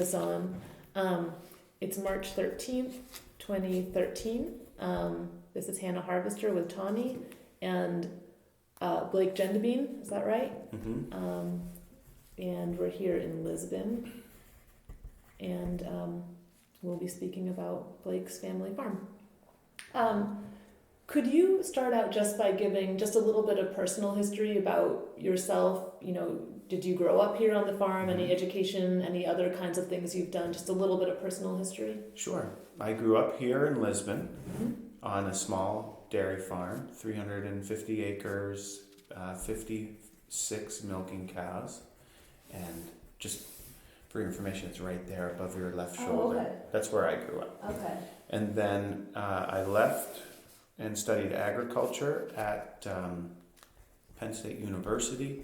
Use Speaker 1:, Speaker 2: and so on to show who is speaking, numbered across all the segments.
Speaker 1: this on. It's March 13th, 2013. This is Hannah Harvester with Tawny and Blake Gendebien, is that right?
Speaker 2: Mm-hmm.
Speaker 1: And we're here in Lisbon, and we'll be speaking about Blake's family farm. Could you start out just by giving just a little bit of personal history about yourself? You know, did you grow up here on the farm?
Speaker 2: Mm-hmm.
Speaker 1: Any education? Any other kinds of things you've done? Just a little bit of personal history?
Speaker 2: Sure. I grew up here in Lisbon
Speaker 1: Mm-hmm.
Speaker 2: on a small dairy farm, 350 acres, 56 milking cows, and just for your information, it's right there above your left shoulder.
Speaker 1: Okay.
Speaker 2: That's where I grew up.
Speaker 1: Okay.
Speaker 2: And then I left and studied agriculture at Penn State University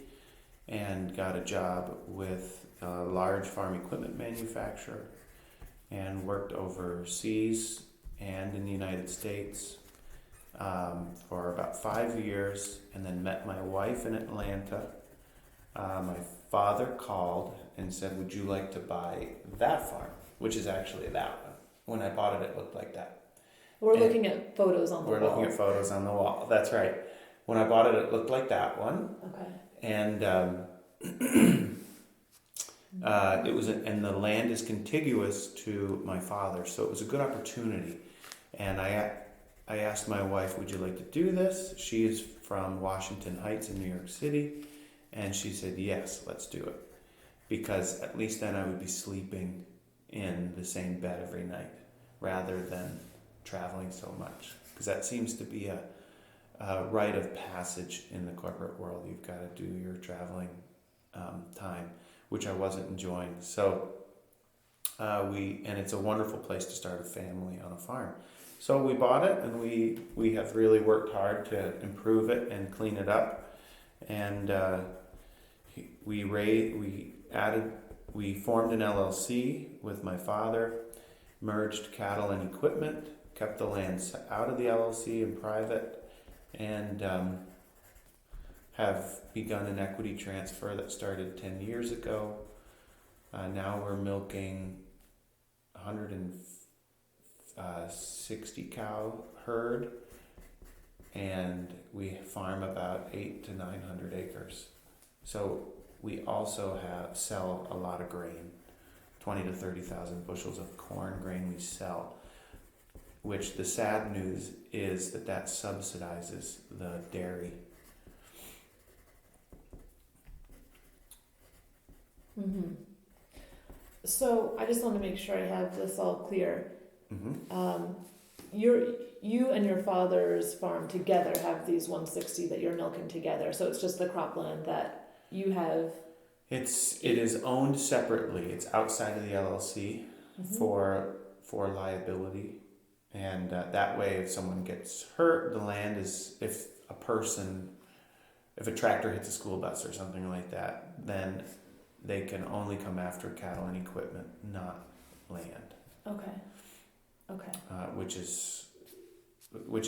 Speaker 2: and got a job with a large farm equipment manufacturer and worked overseas and in the United States for about 5 years, and then met my wife in Atlanta. My father called and said, "Would you like to buy that farm?" Which is actually that one. When I bought it, it looked like that.
Speaker 1: We're looking at photos on the wall.
Speaker 2: We're looking at photos on the wall. That's right. When I bought it, it looked like that one.
Speaker 1: Okay.
Speaker 2: And it was, and the land is contiguous to my father, so it was a good opportunity. And I asked my wife, "Would you like to do this?" She is from Washington Heights in New York City, and she said, "Yes, let's do it," because at least then I would be sleeping in the same bed every night rather than traveling so much, because that seems to be a rite of passage in the corporate world. You've got to do your traveling time, which I wasn't enjoying. So and it's a wonderful place to start a family on a farm. So we bought it, and we have really worked hard to improve it and clean it up, and we formed an LLC with my father, merged cattle and equipment, kept the land out of the LLC and private, and have begun an equity transfer that started 10 years ago. Now we're milking 160 cow herd, and we farm about 800 to 900 acres. So we also sell a lot of grain, 20 to 30,000 bushels of corn grain we sell, which the sad news is that subsidizes the dairy.
Speaker 1: Mm-hmm. So I just want to make sure I have this all clear.
Speaker 2: Mm-hmm.
Speaker 1: You and your father's farm together have these 160 that you're milking together. So it's just the cropland that you have.
Speaker 2: It is owned separately. It's outside of the LLC. Mm-hmm. for liability, and that way, if someone gets hurt, the land is, if a tractor hits a school bus or something like that, then they can only come after cattle and equipment, not land.
Speaker 1: Okay.
Speaker 2: Which is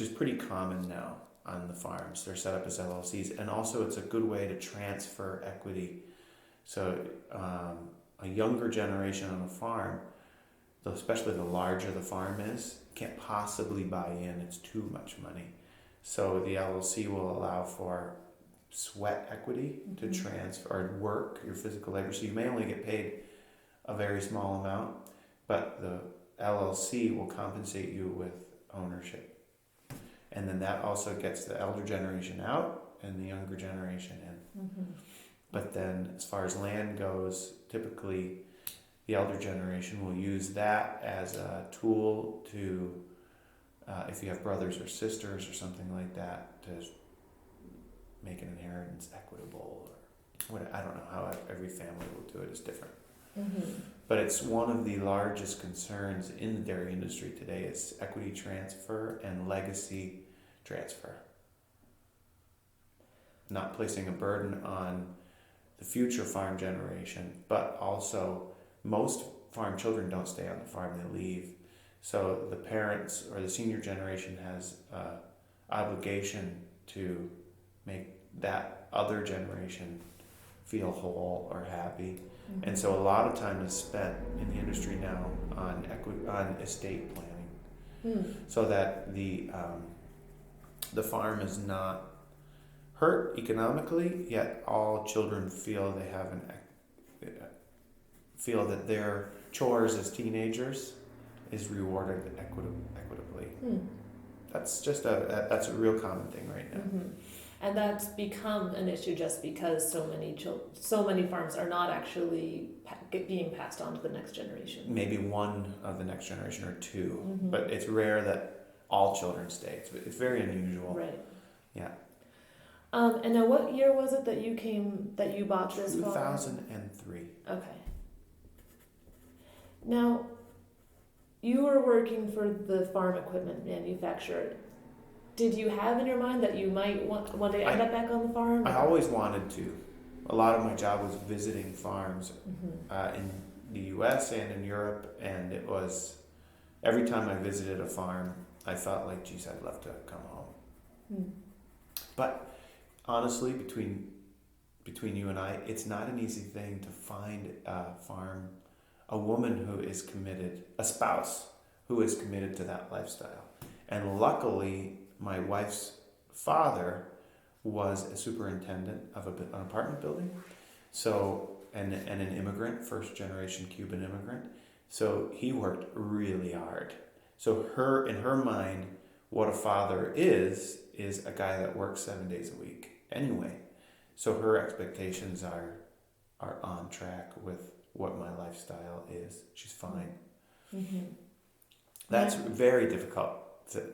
Speaker 2: pretty common now on the farms. They're set up as LLCs, and also it's a good way to transfer equity. So a younger generation on a farm, especially the larger the farm is, can't possibly buy in. It's too much money. So the LLC will allow for sweat equity to transfer or work your physical labor. So you may only get paid a very small amount, but the LLC will compensate you with ownership. And then that also gets the elder generation out and the younger generation in. Mm-hmm. But then as far as land goes, typically the elder generation will use that as a tool to, if you have brothers or sisters or something like that, to make an inheritance equitable. Or I don't know how every family will do it. It's different. Mm-hmm. But it's one of the largest concerns in the dairy industry today is equity transfer and legacy transfer. Not placing a burden on the future farm generation, but also most farm children don't stay on the farm, they leave. So the parents or the senior generation has obligation to make that other generation feel whole or happy.
Speaker 1: Mm-hmm.
Speaker 2: And so a lot of time is spent in the industry now on on estate planning, so that the farm is not hurt economically, yet all children feel they have feel that their chores as teenagers is rewarded equitably. That's just that's a real common thing right now.
Speaker 1: Mm-hmm. And that's become an issue just because so many farms are not actually being passed on to the next generation.
Speaker 2: Maybe one of the next generation or two,
Speaker 1: Mm-hmm.
Speaker 2: but it's rare that all children stay. It's very unusual.
Speaker 1: Right.
Speaker 2: Yeah.
Speaker 1: And now, what year was it that you bought this farm?
Speaker 2: 2003.
Speaker 1: Okay. Now, you were working for the farm equipment manufacturer. Did you have in your mind that you might one day end up back on the farm?
Speaker 2: I always wanted to. A lot of my job was visiting farms in the U.S. and in Europe, and it was every time I visited a farm, I felt like, geez, I'd love to come home. But honestly, between you and I, it's not an easy thing to find a woman who is committed, a spouse who is committed to that lifestyle. And luckily, my wife's father was a superintendent of an apartment building, so and an immigrant, first generation Cuban immigrant. So he worked really hard. So in her mind, what a father is a guy that works 7 days a week anyway. So her expectations are on track with what my lifestyle is. She's fine. Mm-hmm. That's very difficult.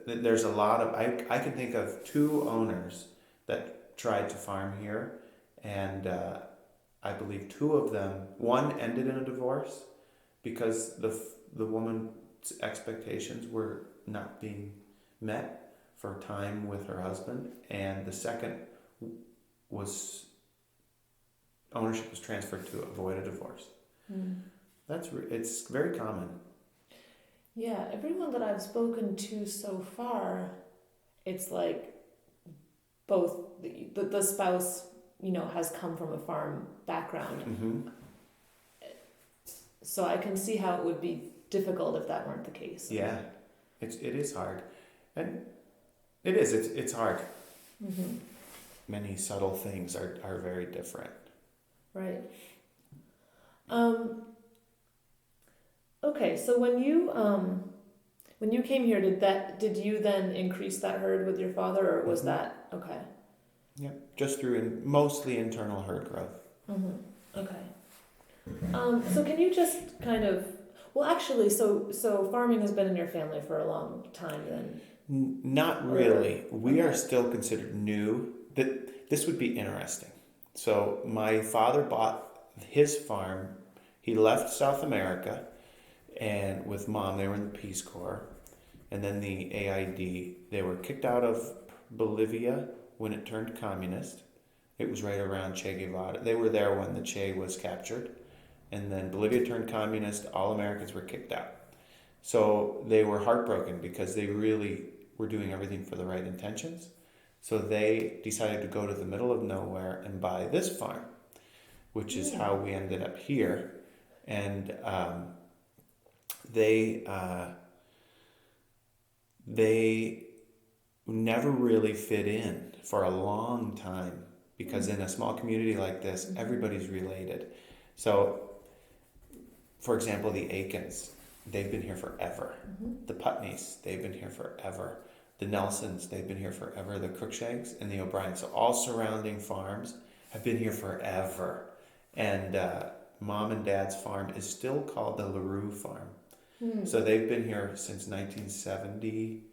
Speaker 2: There's a lot of I can think of 2 owners that tried to farm here, and I believe 2 of them, one ended in a divorce because the woman's expectations were not being met for time with her husband, and the second was ownership was transferred to avoid a divorce. It's very common.
Speaker 1: Yeah, everyone that I've spoken to so far, it's like both the spouse, has come from a farm background.
Speaker 2: Mm-hmm.
Speaker 1: So I can see how it would be difficult if that weren't the case.
Speaker 2: Yeah, it is hard, and it's hard.
Speaker 1: Mm-hmm.
Speaker 2: Many subtle things are very different.
Speaker 1: Right. Okay, so when you came here, did you then increase that herd with your father, or was that okay?
Speaker 2: Yeah, just through mostly internal herd growth.
Speaker 1: Mm-hmm. Okay. So can you just kind of, well, actually, so farming has been in your family for a long time then?
Speaker 2: Not really. We are still considered new. This would be interesting. So my father bought his farm. He left South America, and with Mom, they were in the Peace Corps, and then the AID. They were kicked out of Bolivia when it turned communist. It was right around Che Guevara. They were there when the Che was captured, and then Bolivia turned communist. All Americans were kicked out. So they were heartbroken because they really were doing everything for the right intentions. So they decided to go to the middle of nowhere and buy this farm, which is how we ended up here. And they never really fit in for a long time, because in a small community like this, everybody's related. So, for example, the Aikens, they've been here forever. The Putneys, they've been here forever. The Nelsons, they've been here forever. The Cruikshanks and the O'Briens, so all surrounding farms have been here forever. And Mom and Dad's farm is still called the LaRue Farm. So they've been here since 1970,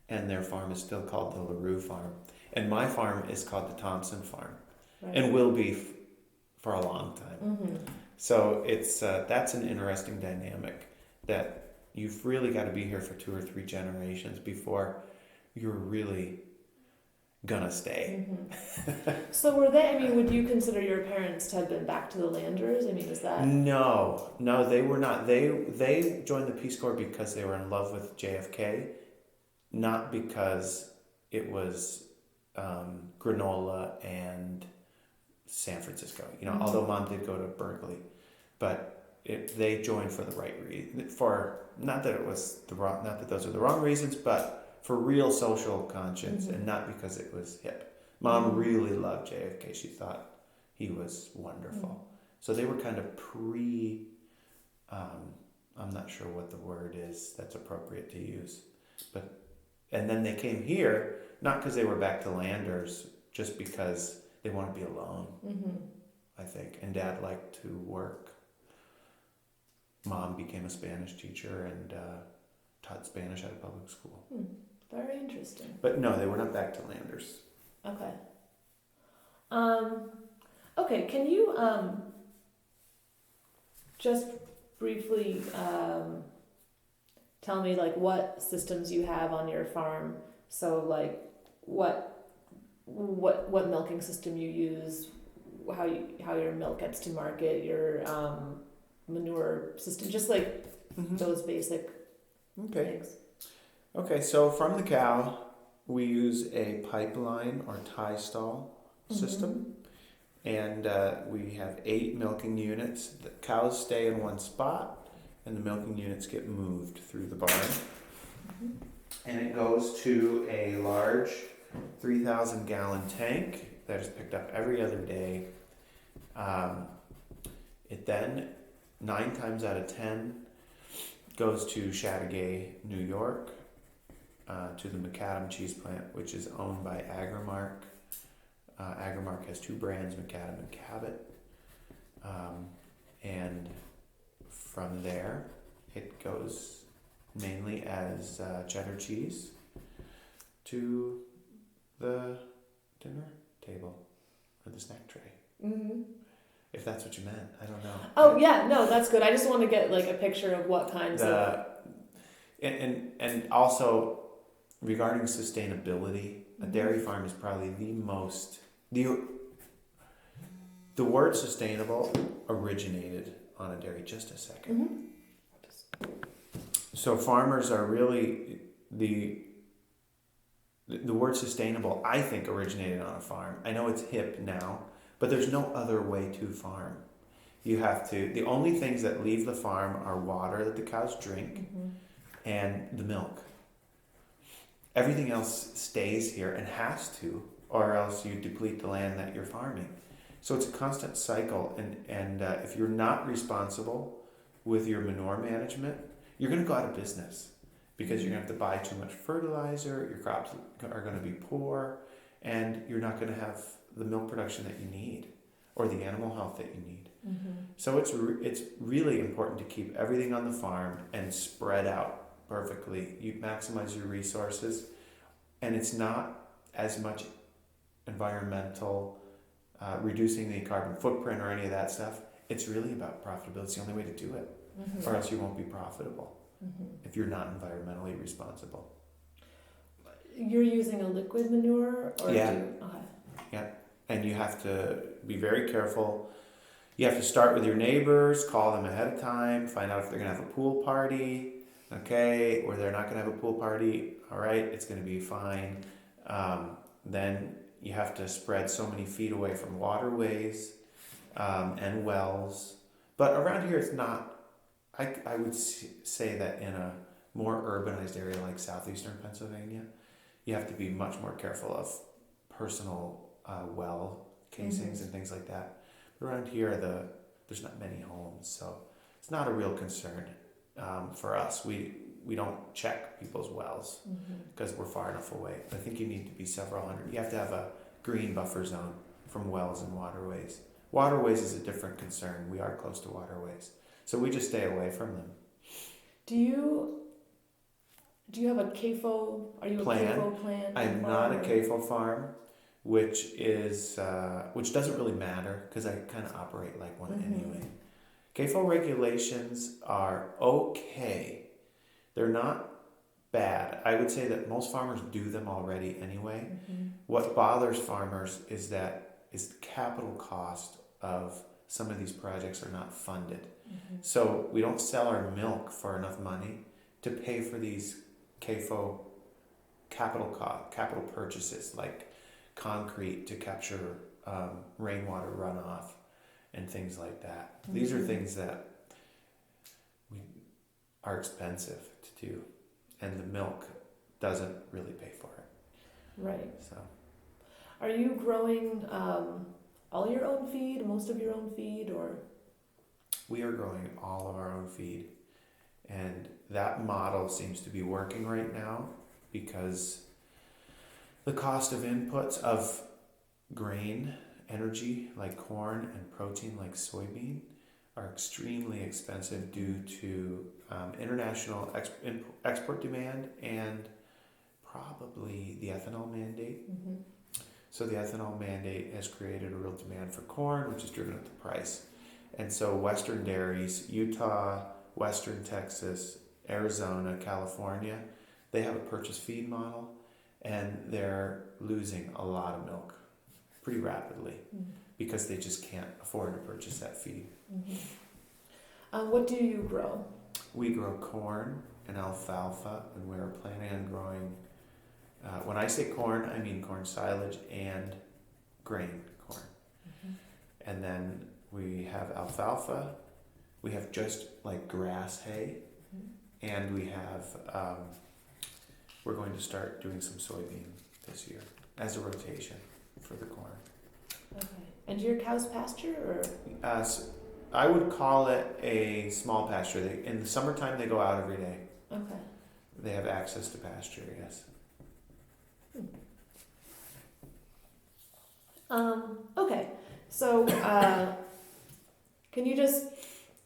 Speaker 2: and their farm is still called the LaRue Farm. And my farm is called the Thompson Farm, and will be for a long time. So it's that's an interesting dynamic, that you've really got to be here for 2 or 3 generations before you're really gonna stay.
Speaker 1: So were they, would you consider your parents to have been back to the Landers? Is that...
Speaker 2: No, they were not. They joined the Peace Corps because they were in love with JFK, not because it was granola and San Francisco. Although Mom did go to Berkeley, but they joined for the right reason. For not that those are the wrong reasons, but for real social conscience, and not because it was hip. Mom really loved JFK. She thought he was wonderful. So they were kind of I'm not sure what the word is that's appropriate to use, and then they came here, not because they were back to Landers, just because they wanted to be alone, I think. And Dad liked to work. Mom became a Spanish teacher and taught Spanish at a public school.
Speaker 1: Very interesting.
Speaker 2: But no, they were not back to Landers.
Speaker 1: Okay. Okay, can you just briefly tell me like what systems you have on your farm? So like what milking system you use, how your milk gets to market, your manure system, just like those basic things.
Speaker 2: Okay, so from the cow, we use a pipeline or tie stall system, and we have 8 milking units. The cows stay in one spot, and the milking units get moved through the barn. And it goes to a large 3,000 gallon tank that is picked up every other day. It then, 9 times out of 10, goes to Chateauguay, New York, to the macadam cheese plant, which is owned by Agrimark. Agrimark has 2 brands, Macadam and Cabot. And from there, it goes mainly as cheddar cheese to the dinner table or the snack tray. If that's what you meant, I don't know.
Speaker 1: Oh yeah, no, that's good. I just want to get like a picture of what kinds of.
Speaker 2: And also regarding sustainability, a dairy farm is probably the word sustainable originated on a dairy. Just a second. So farmers are really the word sustainable, I think, originated on a farm. I know it's hip now, but there's no other way to farm. The only things that leave the farm are water that the cows drink and the milk. Everything else stays here and has to, or else you deplete the land that you're farming. So it's a constant cycle, and if you're not responsible with your manure management, you're going to go out of business because you're going to have to buy too much fertilizer, your crops are going to be poor, and you're not going to have the milk production that you need or the animal health that you need. So it's really important to keep everything on the farm and spread out perfectly. You maximize your resources, and it's not as much environmental, reducing the carbon footprint or any of that stuff. It's really about profitability. It's the only way to do it, or else you won't be profitable if you're not environmentally responsible.
Speaker 1: You're using a liquid manure? Or
Speaker 2: Yeah. And you have to be very careful. You have to start with your neighbors, call them ahead of time, find out if they're going to have a pool party, okay, or they're not going to have a pool party, all right, it's going to be fine. Then you have to spread so many feet away from waterways and wells. But around here it's not, I would say that in a more urbanized area like southeastern Pennsylvania, you have to be much more careful of personal well casings and things like that. But around here, there's not many homes, so it's not a real concern for us. We don't check people's wells because we're far enough away. I think you need to be several hundred. You have to have a green buffer zone from wells and waterways. Waterways is a different concern. We are close to waterways, so we just stay away from them.
Speaker 1: Do you have a CAFO? Are you a CAFO plan?
Speaker 2: I'm not a CAFO farm, which doesn't really matter because I kind of operate like one anyway. CAFO regulations are okay. They're not bad. I would say that most farmers do them already anyway. What bothers farmers is the capital cost of some of these projects are not funded. So we don't sell our milk for enough money to pay for these CAFO capital purchases like concrete to capture rainwater runoff and things like that. These are things that are expensive to do, and the milk doesn't really pay for it.
Speaker 1: Right.
Speaker 2: So,
Speaker 1: Are you growing all your own feed, most of your own feed, or?
Speaker 2: we are growing all of our own feed, and that model seems to be working right now because the cost of inputs of grain, energy like corn, and protein like soybean are extremely expensive due to international export demand and probably the ethanol mandate.
Speaker 1: Mm-hmm.
Speaker 2: So the ethanol mandate has created a real demand for corn, which has driven up the price. And so Western dairies, Utah, Western Texas, Arizona, California, they have a purchase feed model, and they're losing a lot of milk pretty rapidly because they just can't afford to purchase that feed.
Speaker 1: Mm-hmm. What do you grow?
Speaker 2: We grow corn and alfalfa, and we're planning on growing, when I say corn, I mean corn silage and grain corn. Mm-hmm. And then we have alfalfa, we have just like grass hay, and we have, we're going to start doing some soybean this year as a rotation for the corn.
Speaker 1: Okay. And do your cows pasture, or?
Speaker 2: I would call it a small pasture. In the summertime, they go out every day.
Speaker 1: Okay.
Speaker 2: They have access to pasture, yes.
Speaker 1: Okay. So, can you just,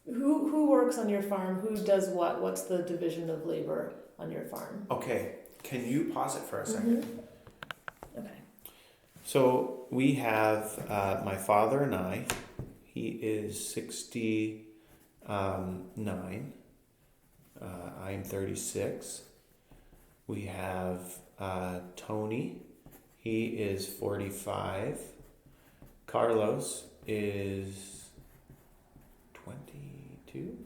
Speaker 1: who works on your farm? Who does what? What's the division of labor on your farm?
Speaker 2: Okay. Can you pause it for a second?
Speaker 1: Mm-hmm. Okay.
Speaker 2: So we have my father and I. He is 69. I am 36. We have Tony. He is 45. Carlos is 22.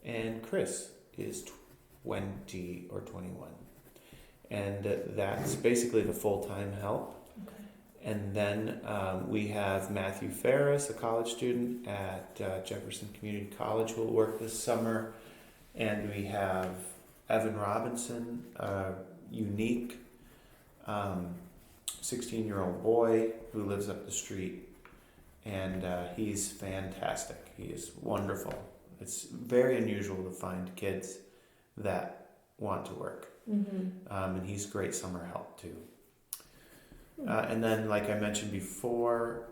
Speaker 2: And Chris is 20 or 21. And that's basically the full-time help. And then we have Matthew Ferris, a college student at Jefferson Community College, who will work this summer. And we have Evan Robinson, a unique 16-year-old boy who lives up the street. And he's fantastic. He is wonderful. It's very unusual to find kids that want to work. And he's great summer help too. And then, like I mentioned before,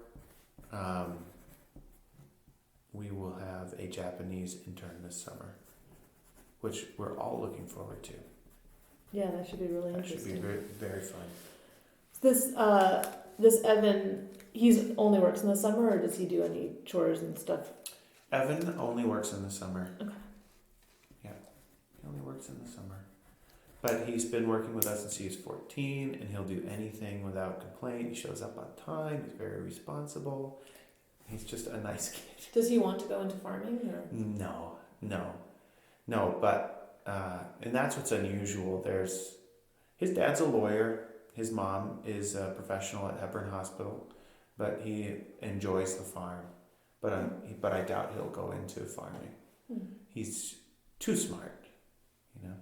Speaker 2: we will have a Japanese intern this summer, which we're all looking forward to.
Speaker 1: Yeah, that should be really
Speaker 2: That
Speaker 1: interesting.
Speaker 2: should be very, very fun.
Speaker 1: This Evan, he only works in the summer, or does he do any chores and stuff?
Speaker 2: Evan only works in the summer.
Speaker 1: Okay.
Speaker 2: Yeah, he only works in the summer. But he's been working with us since he was 14, and he'll do anything without complaint. He shows up on time. He's very responsible. He's just a nice kid.
Speaker 1: Does he want to go into farming, or?
Speaker 2: No. But and that's what's unusual. His dad's a lawyer. His mom is a professional at Hepburn Hospital, but he enjoys the farm. But I doubt he'll go into farming. He's too smart, you know.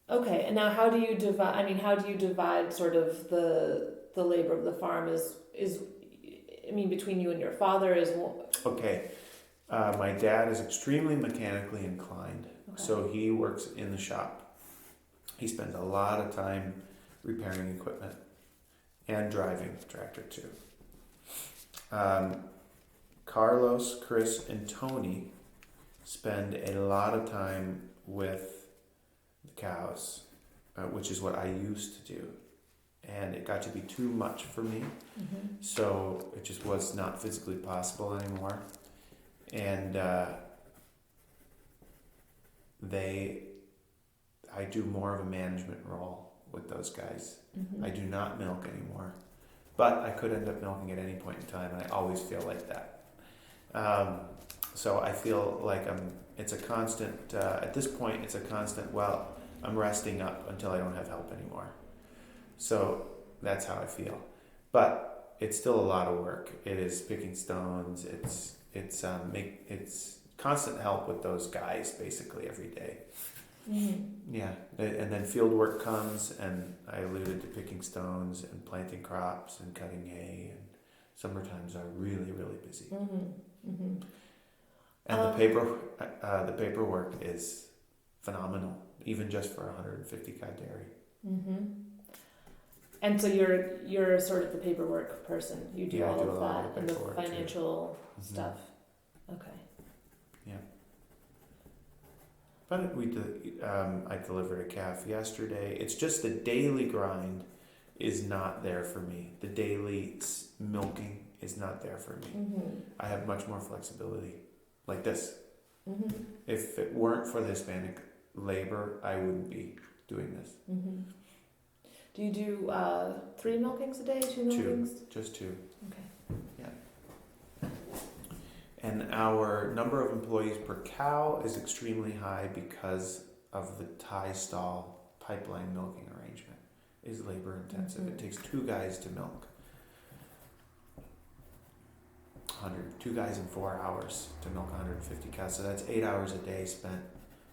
Speaker 1: Okay, and now how do you divide sort of the labor of the farm between you and your father is?
Speaker 2: Okay, my dad is extremely mechanically inclined, so he works in the shop. He spends a lot of time repairing equipment and driving the tractor too. Carlos, Chris, and Tony spend a lot of time with the cows, which is what I used to do. And it got to be too much for me. So it just was not physically possible anymore. And I do more of a management role with those guys. I do not milk anymore. But I could end up milking at any point in time, and I always feel like that. So I feel like it's a constant, at this point, it's a constant, well, I'm resting up until I don't have help anymore. So that's how I feel. But it's still a lot of work. It is picking stones. It's constant help with those guys basically every day. Yeah, and then field work comes, and I alluded to picking stones and planting crops and cutting hay, and summer times are really, really busy. And the paperwork is phenomenal, even just for 150 cat dairy.
Speaker 1: And so you're sort of the paperwork person. You do all
Speaker 2: do
Speaker 1: of
Speaker 2: a lot of
Speaker 1: that and the
Speaker 2: paperwork, too.
Speaker 1: financial stuff. Okay.
Speaker 2: But I delivered a calf yesterday. It's just the daily grind is not there for me. The daily milking is not there for me. I have much more flexibility, like this. If it weren't for the Hispanic labor, I wouldn't be doing this.
Speaker 1: Do you do 3 milkings a day, 2 milkings?
Speaker 2: Just 2.
Speaker 1: Okay.
Speaker 2: Yeah. And our number of employees per cow is extremely high because of the tie stall pipeline milking arrangement. Is labor intensive. It takes 2 guys to milk. 2 guys in 4 hours to milk 150 cows. So that's 8 hours a day spent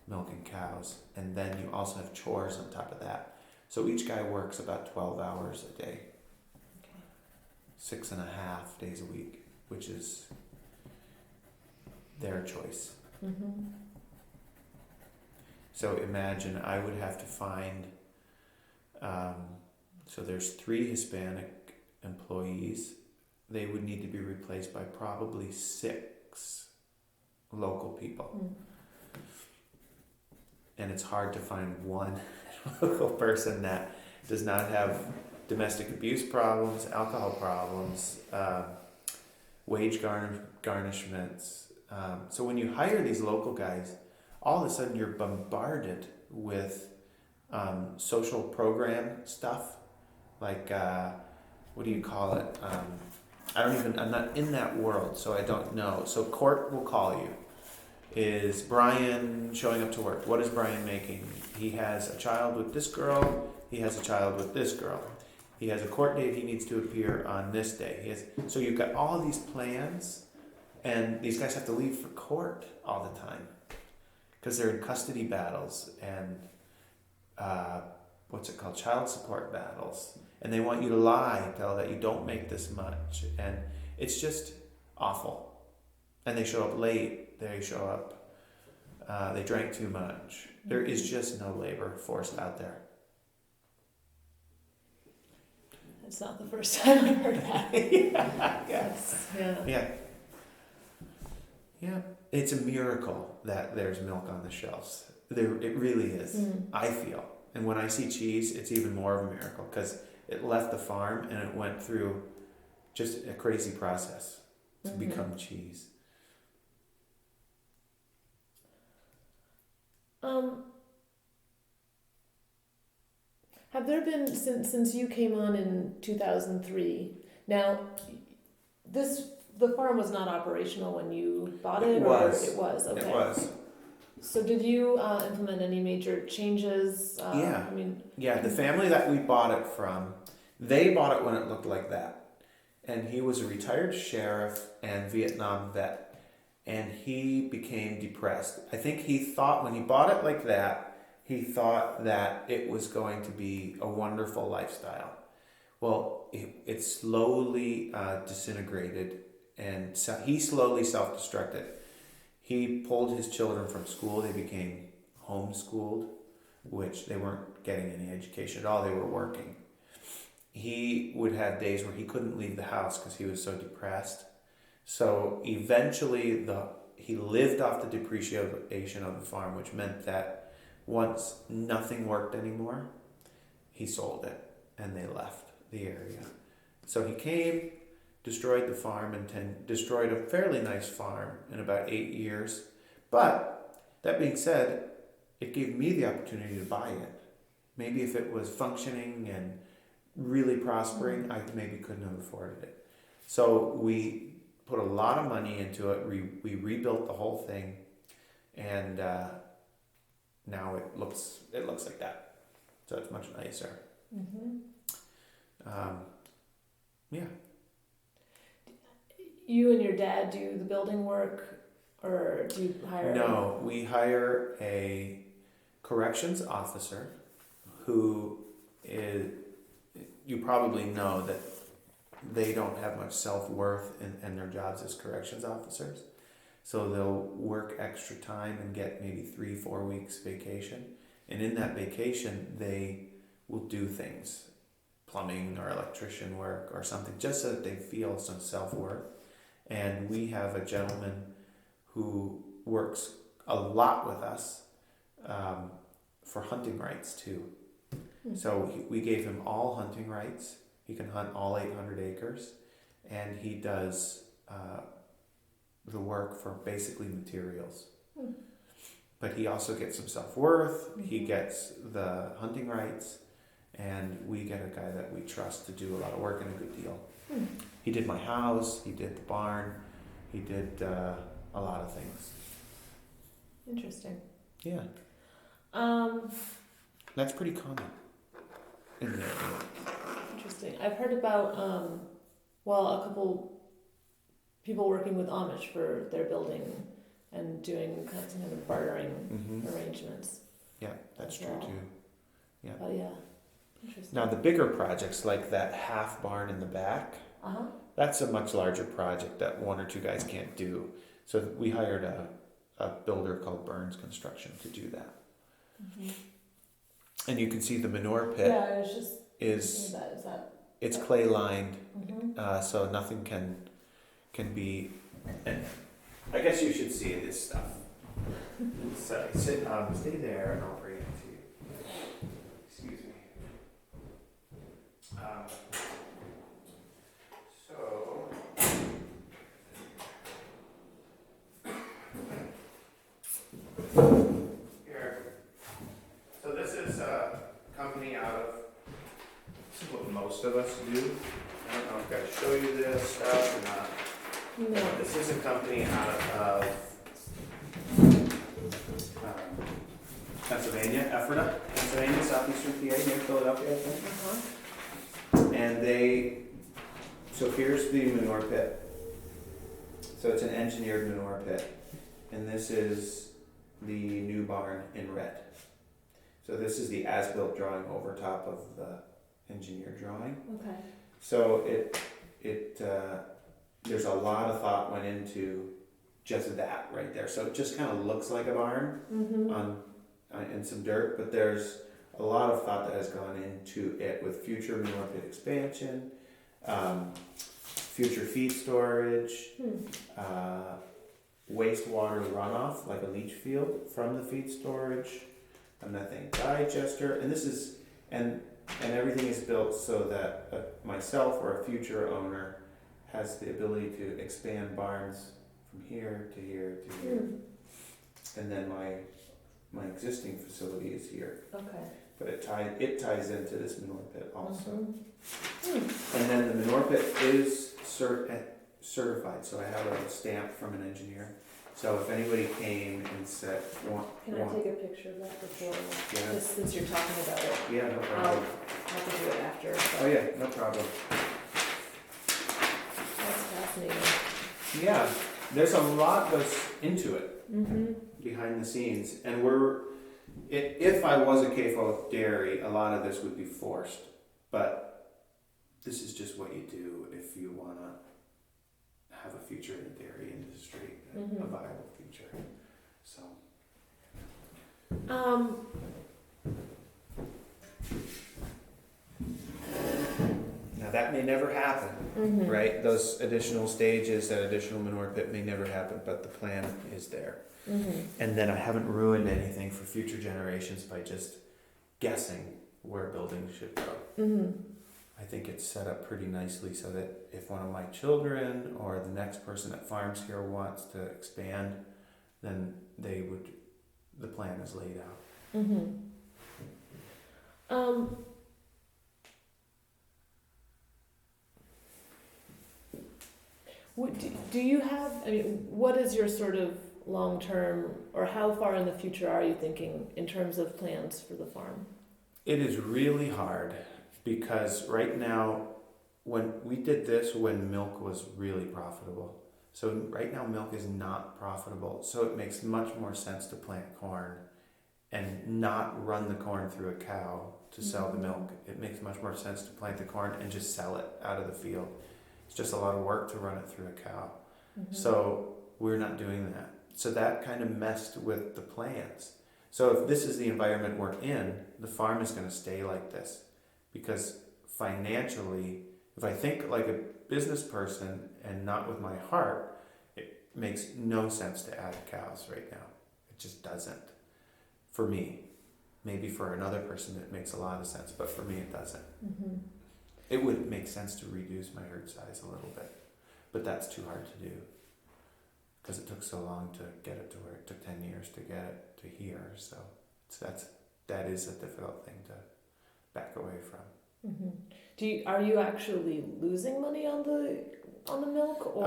Speaker 2: milking cows. And then you also have chores on top of that. So each guy works about 12 hours a day.
Speaker 1: Okay.
Speaker 2: 6.5 days a week, which is their choice. So imagine I would have to find, so there's 3 Hispanic employees. They would need to be replaced by probably 6 local people. And it's hard to find one local person that does not have domestic abuse problems, alcohol problems, wage garnishments. So when you hire these local guys, all of a sudden you're bombarded with social program stuff, like what do you call it? I'm not in that world, so I don't know. So court will call you. Is Brian showing up to work? What is Brian making? He has a child with this girl. He has a child with this girl. He has a court date he needs to appear on this day. So you've got all these plans, and these guys have to leave for court all the time because they're in custody battles and child support battles. And they want you to lie, tell that you don't make this much. And it's just awful. And they show up late. They show up, they drank too much. There is just no labor force out there.
Speaker 1: It's not the first time I've heard that.
Speaker 2: Yeah. It's a miracle that there's milk on the shelves. It really is. I feel. And when I see cheese, it's even more of a miracle because it left the farm and it went through just a crazy process to become cheese.
Speaker 1: Have there been, since you came on in 2003, now the farm was not operational when you bought it?
Speaker 2: It was.
Speaker 1: Or it was, okay.
Speaker 2: It was.
Speaker 1: So did you implement any major changes?
Speaker 2: The family that we bought it from, they bought it when it looked like that. And he was a retired sheriff and Vietnam vet. And he became depressed. I think he thought when he bought it like that, he thought that it was going to be a wonderful lifestyle. Well, it slowly disintegrated, and so he slowly self-destructed. He pulled his children from school. They became homeschooled, which they weren't getting any education at all. They were working. He would have days where he couldn't leave the house because he was so depressed. So eventually he lived off the depreciation of the farm, which meant that once nothing worked anymore, he sold it and they left the area. So he came, destroyed the farm, and destroyed a fairly nice farm in about 8 years. But that being said, it gave me the opportunity to buy it. Maybe if it was functioning and really prospering, I maybe couldn't have afforded it. So we put a lot of money into it. We rebuilt the whole thing, and now it looks like that. So it's much nicer. Yeah.
Speaker 1: You and your dad do the building work, or do you hire?
Speaker 2: No, we hire a corrections officer who is, you probably know that they don't have much self-worth in their jobs as corrections officers. So they'll work extra time and get maybe 3-4 weeks vacation. And in that vacation, they will do things, plumbing or electrician work or something, just so that they feel some self-worth. And we have a gentleman who works a lot with us for hunting rights too. So we gave him all hunting rights. He can hunt all 800 acres, and he does the work for basically materials. But he also gets some self-worth. He gets the hunting rights, and we get a guy that we trust to do a lot of work and a good deal. He did my house. He did the barn. He did a lot of things.
Speaker 1: Interesting.
Speaker 2: Yeah. That's pretty common in the area.
Speaker 1: Interesting. I've heard about a couple people working with Amish for their building and doing some kind of bartering arrangements.
Speaker 2: Yeah, that's true too. Yeah.
Speaker 1: Oh yeah. Interesting.
Speaker 2: Now the bigger projects like that half barn in the back, that's a much larger project that one or two guys can't do. So we hired a builder called Burns Construction to do that. And you can see the manure pit.
Speaker 1: Yeah, I was just
Speaker 2: is
Speaker 1: that
Speaker 2: it's clay lined, so nothing can be. And I guess you should see this stuff. So stay there, and I'll bring it to you. Excuse me. So here. So this is a company out of. This is what most of us do. I don't know if I show you this stuff or not.
Speaker 1: no.
Speaker 2: This is a company out of Pennsylvania, Ephrata, Pennsylvania, southeastern PA, near Philadelphia, I think. And so here's the manure pit. So it's an engineered manure pit. And this is the new barn in red. So this is the as-built drawing over top of the engineered drawing.
Speaker 1: Okay.
Speaker 2: So there's a lot of thought went into just that right there. So it just kind of looks like a barn in some dirt, but there's a lot of thought that has gone into it with future manure pit expansion, future feed storage, wastewater runoff like a leach field from the feed storage, a methane digester, and this is and everything is built so that myself or a future owner has the ability to expand barns from here to here to here. And then my existing facility is here. Okay. But it ties into this manure pit also. And then the manure pit is certified, so I have a stamp from an engineer. So if anybody came and said,
Speaker 1: Can I take a picture of that before?
Speaker 2: Yeah.
Speaker 1: Just since you're talking about it.
Speaker 2: Yeah, no problem.
Speaker 1: I can do it after.
Speaker 2: Oh yeah, no problem.
Speaker 1: That's fascinating.
Speaker 2: Yeah, there's a lot that's into it behind the scenes, and if I was a CAFO dairy, a lot of this would be forced, but this is just what you do if you want to have a future in the dairy industry, a viable future. So. Now that may never happen, right? Those additional stages, that additional manure pit may never happen, but the plan is there. And then I haven't ruined anything for future generations by just guessing where buildings should go. I think it's set up pretty nicely so that if one of my children or the next person that farms here wants to expand, then the plan is laid out.
Speaker 1: Do you have, what is your sort of long-term, or how far in the future are you thinking in terms of plans for the farm?
Speaker 2: It is really hard because right now, when we did this when milk was really profitable. So right now milk is not profitable. So it makes much more sense to plant corn and not run the corn through a cow to sell the milk. It makes much more sense to plant the corn and just sell it out of the field. It's just a lot of work to run it through a cow. So we're not doing that. So that kind of messed with the plans. So if this is the environment we're in, the farm is going to stay like this. Because financially, if I think like a business person and not with my heart, it makes no sense to add cows right now. It just doesn't. For me. Maybe for another person it makes a lot of sense, but for me it doesn't. It would make sense to reduce my herd size a little bit, but that's too hard to do because it took so long to get it to where it took 10 years to get it to here. So that is a difficult thing to back away from.
Speaker 1: Are you actually losing money on the milk, or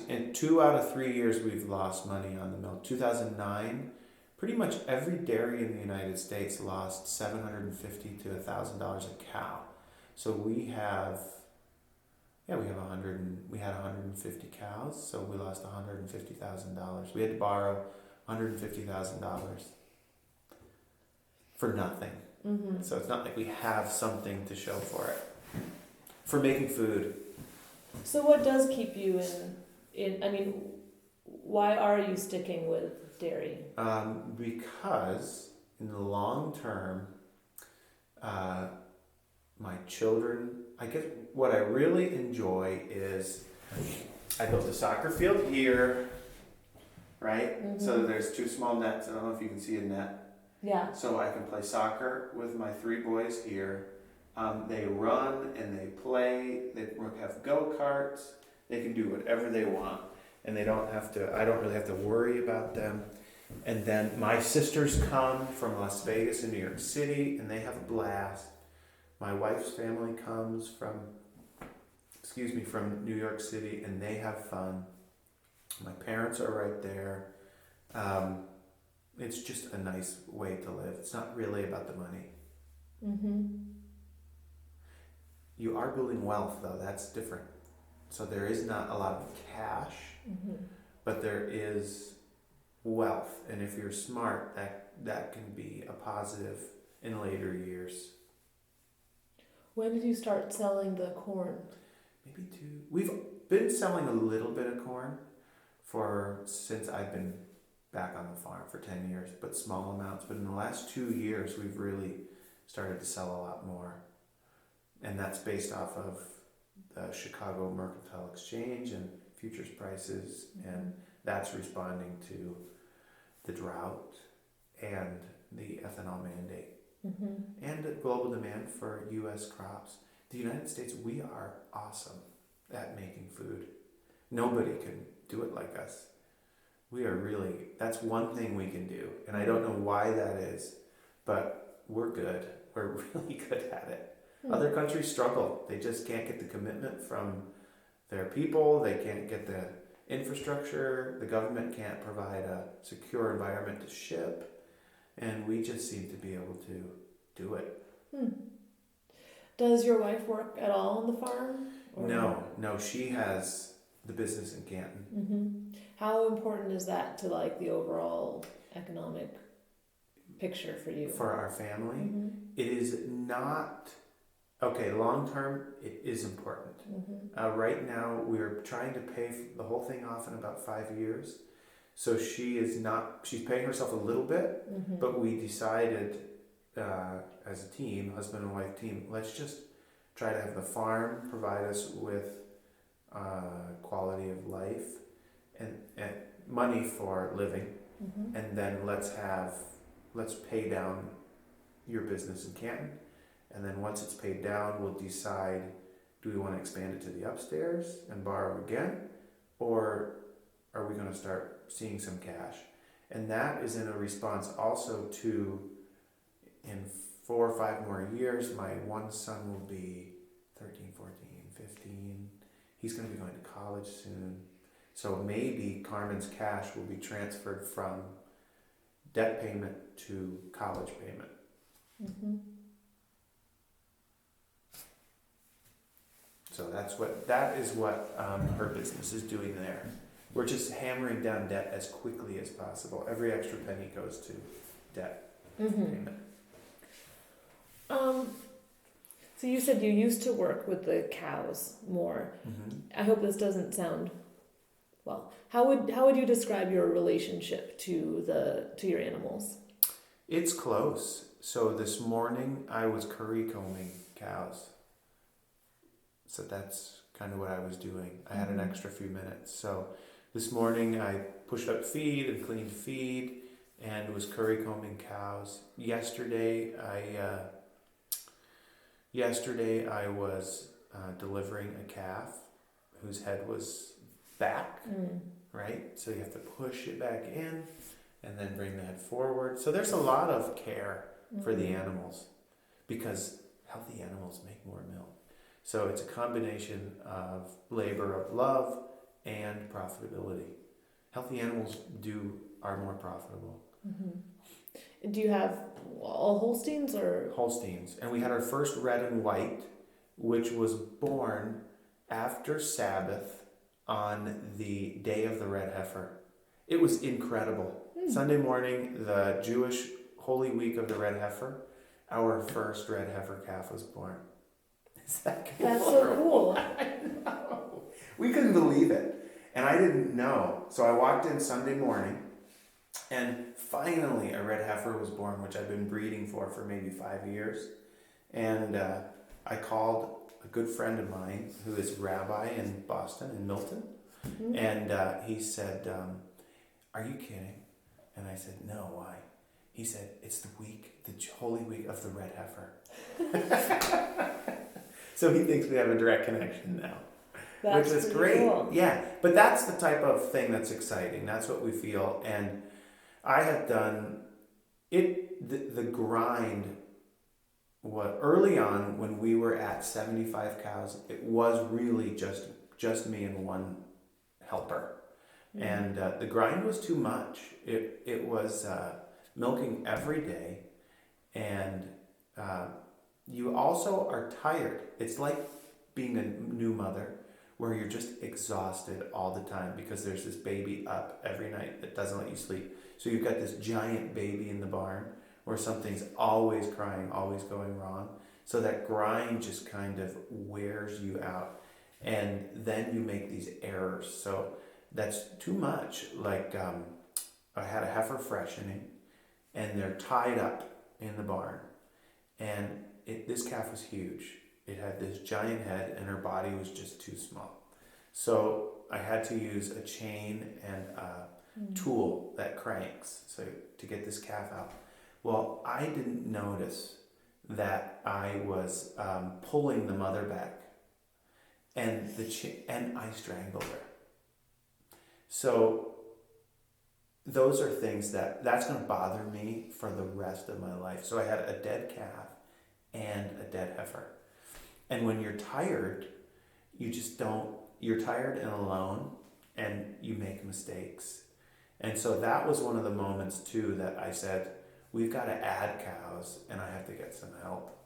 Speaker 2: in 2 out of 3 years we've lost money on the milk. 2009, pretty much every dairy in the United States lost $750 to $1,000 a cow. So we had 150 cows, so we lost $150,000. We had to borrow $150,000 for nothing. So it's not like we have something to show for it. For making food.
Speaker 1: So what does keep you in I mean, why are you sticking with dairy?
Speaker 2: Because in the long term, my children, I guess what I really enjoy is I built a soccer field here, right? So there's 2 small nets. I don't know if you can see a net.
Speaker 1: Yeah.
Speaker 2: So I can play soccer with my 3 boys here. They run and they play. They have go-karts. They can do whatever they want. And I don't really have to worry about them. And then my sisters come from Las Vegas and New York City, and they have a blast. My wife's family comes from New York City, and they have fun. My parents are right there. It's just a nice way to live. It's not really about the money. You are building wealth, though. That's different. So there is not a lot of cash, but there is wealth. And if you're smart, that can be a positive in later years.
Speaker 1: When did you start selling the corn?
Speaker 2: Maybe 2. We've been selling a little bit of corn since I've been back on the farm for 10 years, but small amounts. But in the last 2 years, we've really started to sell a lot more. And that's based off of the Chicago Mercantile Exchange and futures prices, and that's responding to the drought and the ethanol mandate and the global demand for U.S. crops. The United States, we are awesome at making food. Nobody can do it like us. That's one thing we can do, and I don't know why that is, but we're good. We're really good at it. Other countries struggle. They just can't get the commitment from their people. They can't get the infrastructure. The government can't provide a secure environment to ship. And we just seem to be able to do it.
Speaker 1: Does your wife work at all on the farm?
Speaker 2: No. She has the business in Canton.
Speaker 1: How important is that to like the overall economic picture for you?
Speaker 2: For our family, it is not. Okay, long term, it is important. Right now, we're trying to pay the whole thing off in about 5 years. So she's paying herself a little bit, but we decided as a team, husband and wife team, let's just try to have the farm provide us with quality of life and money for living. And then let's pay down your business in Canton. And then once it's paid down, we'll decide, do we want to expand it to the upstairs and borrow again? Or are we going to start seeing some cash? And that is in a response also to, in 4 or 5 more years, my one son will be 13, 14, 15. He's going to be going to college soon. So maybe Carmen's cash will be transferred from debt payment to college payment. So that is what her business is doing there. We're just hammering down debt as quickly as possible. Every extra penny goes to debt payment.
Speaker 1: So you said you used to work with the cows more. I hope this doesn't sound well. How would you describe your relationship to your animals?
Speaker 2: It's close. So this morning I was curry combing cows. So that's kind of what I was doing. I had an extra few minutes. So this morning I pushed up feed and cleaned feed and was curry combing cows. Yesterday I was delivering a calf whose head was back, right? So you have to push it back in and then bring the head forward. So there's a lot of care for the animals because healthy animals make more milk. So it's a combination of labor of love and profitability. Healthy animals are more profitable.
Speaker 1: Do you have all Holsteins or?
Speaker 2: Holsteins. And we had our first red and white, which was born after Sabbath on the day of the red heifer. It was incredible. Sunday morning, the Jewish Holy Week of the red heifer, our first red heifer calf was born. Is that cool?
Speaker 1: That's so cool.
Speaker 2: I know. We couldn't believe it. And I didn't know. So I walked in Sunday morning and finally a red heifer was born, which I've been breeding for maybe 5 years. And I called a good friend of mine who is rabbi in Boston, in Milton. And he said, are you kidding? And I said, no, why? He said, it's the Holy Week of the red heifer. So he thinks we have a direct connection now.
Speaker 1: That's
Speaker 2: which is great.
Speaker 1: Cool.
Speaker 2: Yeah, but that's the type of thing that's exciting. That's what we feel. And I have done it, the grind, early on when we were at 75 cows, it was really just me and one helper. And the grind was too much. It was milking every day, and you also are tired. It's like being a new mother where you're just exhausted all the time because there's this baby up every night that doesn't let you sleep. So you've got this giant baby in the barn where something's always crying, always going wrong. So that grind just kind of wears you out. And then you make these errors. So that's too much. Like I had a heifer freshening and they're tied up in the barn. And this calf was huge. It had this giant head and her body was just too small. So I had to use a chain and a tool that cranks to get this calf out. Well, I didn't notice that I was pulling the mother back and I strangled her. So those are things that's going to bother me for the rest of my life. So I had a dead calf and a dead heifer. And when you're tired, you're tired and alone and you make mistakes. And so that was one of the moments too that I said, we've got to add cows and I have to get some help.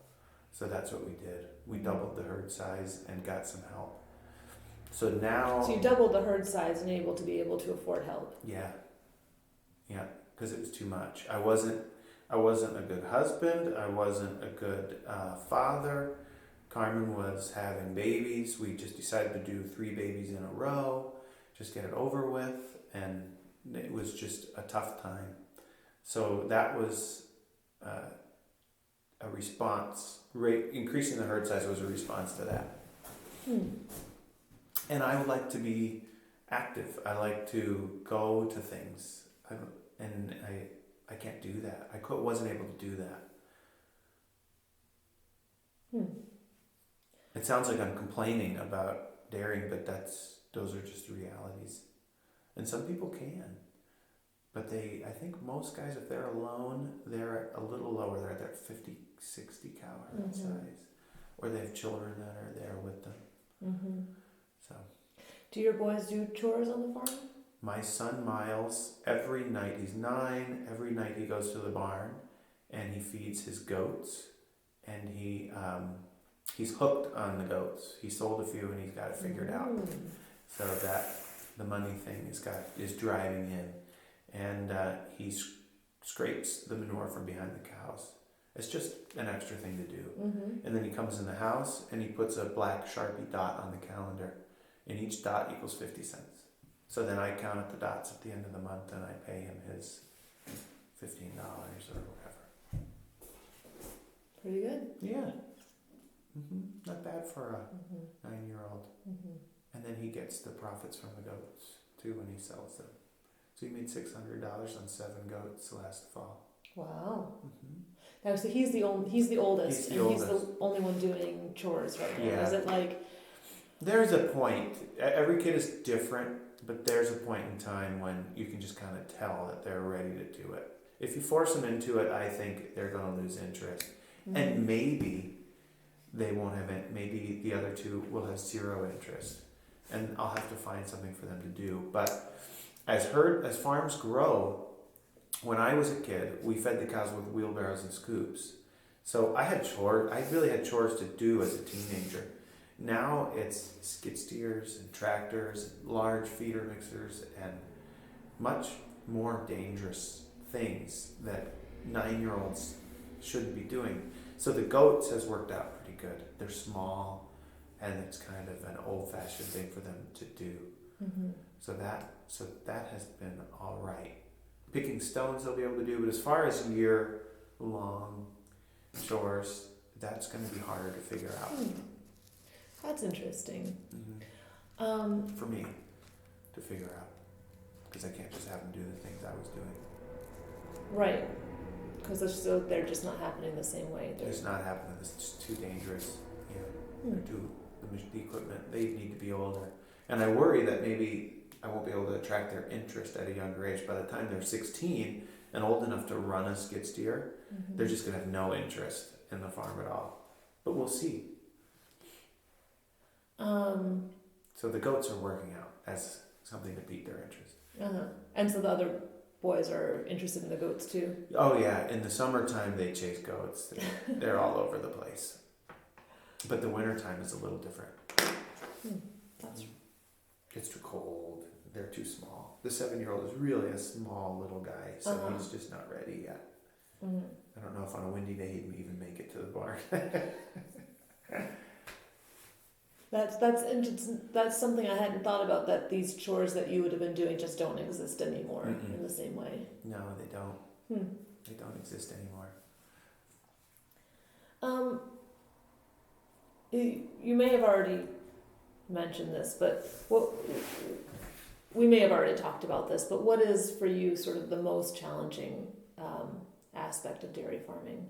Speaker 2: So that's what we did. We doubled the herd size and got some help. So now...
Speaker 1: So you doubled the herd size and able to afford help.
Speaker 2: Yeah, because it was too much. I wasn't a good husband. I wasn't a good father. Carmen was having babies. We just decided to do 3 babies in a row, just get it over with, and it was just a tough time. So that was a response. Increasing the herd size was a response to that. And I would like to be active. I like to go to things. And I can't do that. I wasn't able to do that. It sounds like I'm complaining about dairying, but those are just the realities. And some people can. But I think most guys, if they're alone, they're a little lower. They're at that 50, 60 cow herd size. Or they have children that are there with them. So.
Speaker 1: Do your boys do chores on the farm?
Speaker 2: My son Miles, every night, he's 9, every night he goes to the barn and he feeds his goats and he he's hooked on the goats. He sold a few and he's got it figured out. So that the money thing is driving him, and he scrapes the manure from behind the cows. It's just an extra thing to do. And then he comes in the house and he puts a black Sharpie dot on the calendar, and each dot equals 50 cents. So then I count up the dots at the end of the month and I pay him his $15 or whatever.
Speaker 1: Pretty good.
Speaker 2: Yeah. Not bad for a 9-year-old. And then he gets the profits from the goats too when he sells them. So he made $600 on 7 goats last fall.
Speaker 1: Wow. Now, so he's the oldest, he's the only one doing chores right now.
Speaker 2: Yeah.
Speaker 1: Is it like?
Speaker 2: There's a point. Every kid is different, but there's a point in time when you can just kind of tell that they're ready to do it. If you force them into it, I think they're going to lose interest. And maybe they won't have it. Maybe the other two will have zero interest. And I'll have to find something for them to do. But as farms grow, when I was a kid, we fed the cows with wheelbarrows and scoops. So I really had chores to do as a teenager. Now it's skid steers and tractors, and large feeder mixers, and much more dangerous things that 9-year-olds shouldn't be doing. So the goats has worked out pretty good. They're small, and it's kind of an old-fashioned thing for them to do. So that has been all right. Picking stones they'll be able to do, but as far as year-long chores, that's going to be harder to figure out.
Speaker 1: That's interesting.
Speaker 2: For me to figure out, because I can't just have them do the things I was doing.
Speaker 1: Right, because they're just not happening the same way.
Speaker 2: It's not happening. It's just too dangerous. They're the equipment. They need to be older, and I worry that maybe I won't be able to attract their interest at a younger age. By the time they're 16 and old enough to run a skid steer, they're just going to have no interest in the farm at all. But we'll see. So the goats are working out as something to pique their interest.
Speaker 1: And so the other boys are interested in the goats too?
Speaker 2: Oh yeah, in the summertime they chase goats. They're all over the place. But the wintertime is a little different. It's too cold. They're too small. The 7-year-old is really a small little guy, so he's just not ready yet. I don't know if on a windy day he'd even make it to the barn.
Speaker 1: That's something I hadn't thought about, that these chores that you would have been doing just don't exist anymore in the same way.
Speaker 2: No, they don't. They don't exist anymore.
Speaker 1: You may have already mentioned this, but we may have already talked about this, but what is for you sort of the most challenging aspect of dairy farming?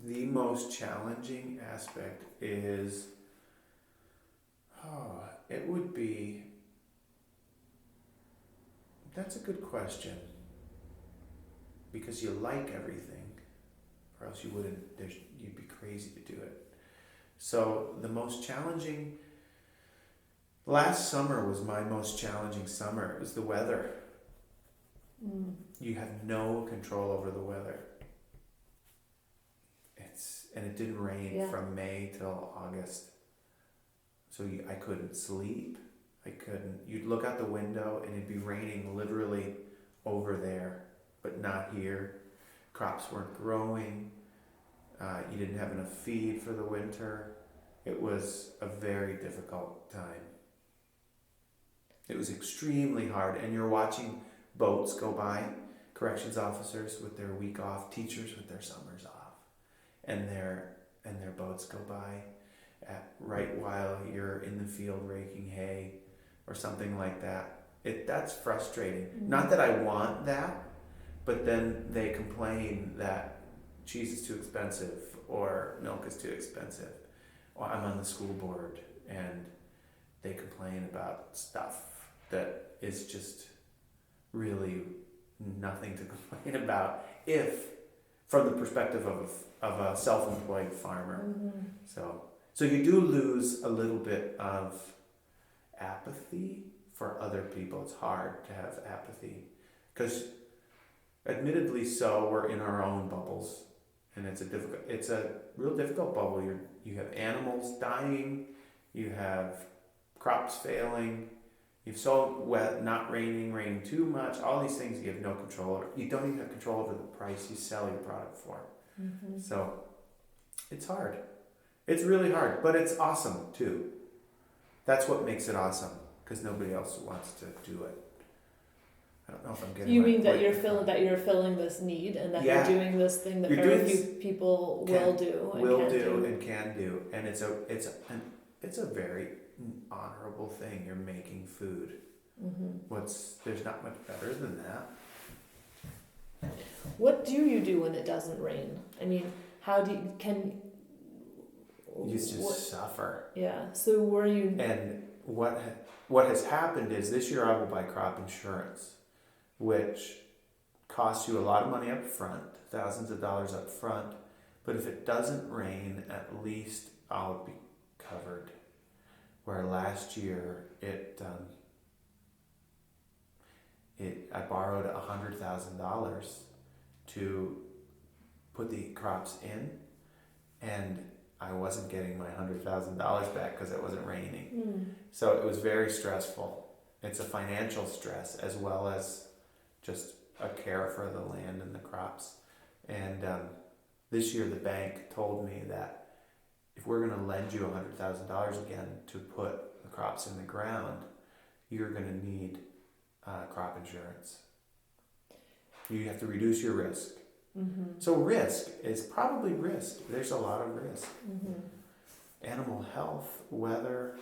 Speaker 2: The most challenging aspect is, it would be, that's a good question, because you like everything, or else you wouldn't, you'd be crazy to do it. So the most challenging, last summer was my most challenging summer. It was the weather. You have no control over the weather. And it didn't rain from May till August. So I couldn't sleep. You'd look out the window and it'd be raining literally over there, but not here. Crops weren't growing. You didn't have enough feed for the winter. It was a very difficult time. It was extremely hard, and you're watching boats go by, corrections officers with their week off, teachers with their summers off, and their boats go by right while you're in the field raking hay or something like that. That's frustrating. Not that I want that, but then they complain that cheese is too expensive or milk is too expensive. Or I'm on the school board and they complain about stuff that is just really nothing to complain about if from the perspective of a self-employed farmer. So you do lose a little bit of apathy for other people. It's hard to have apathy because admittedly so, we're in our own bubbles and it's a real difficult bubble. You have animals dying, you have crops failing, you've sold wet, not raining too much, all these things you have no control over. You don't even have control over the price you sell your product for.
Speaker 1: Mm-hmm.
Speaker 2: So it's hard. It's really hard, but it's awesome too. That's what makes it awesome, because nobody else wants to do it. I don't know if I'm getting.
Speaker 1: You mean that you're filling this need, and that
Speaker 2: Yeah.
Speaker 1: you're doing this thing that
Speaker 2: You're
Speaker 1: very
Speaker 2: doing
Speaker 1: few people will do
Speaker 2: and can do, and it's a very honorable thing. You're making food.
Speaker 1: Mm-hmm.
Speaker 2: There's not much better than that.
Speaker 1: What do you do when it doesn't rain? I mean, how do
Speaker 2: You just suffer.
Speaker 1: Yeah. So were you?
Speaker 2: And what has happened is this year I will buy crop insurance, which costs you a lot of money up front, thousands of dollars up front. But if it doesn't rain, at least I'll be covered. Where last year I borrowed $100,000 to put the crops in, and I wasn't getting my $100,000 back because it wasn't raining. So it was very stressful. It's a financial stress as well as just a care for the land and the crops. And this year the bank told me that if we're going to lend you $100,000 again to put the crops in the ground, you're going to need crop insurance. You have to reduce your risk. Mm-hmm. So risk is probably risk. There's a lot of risk. Mm-hmm. Animal health, weather,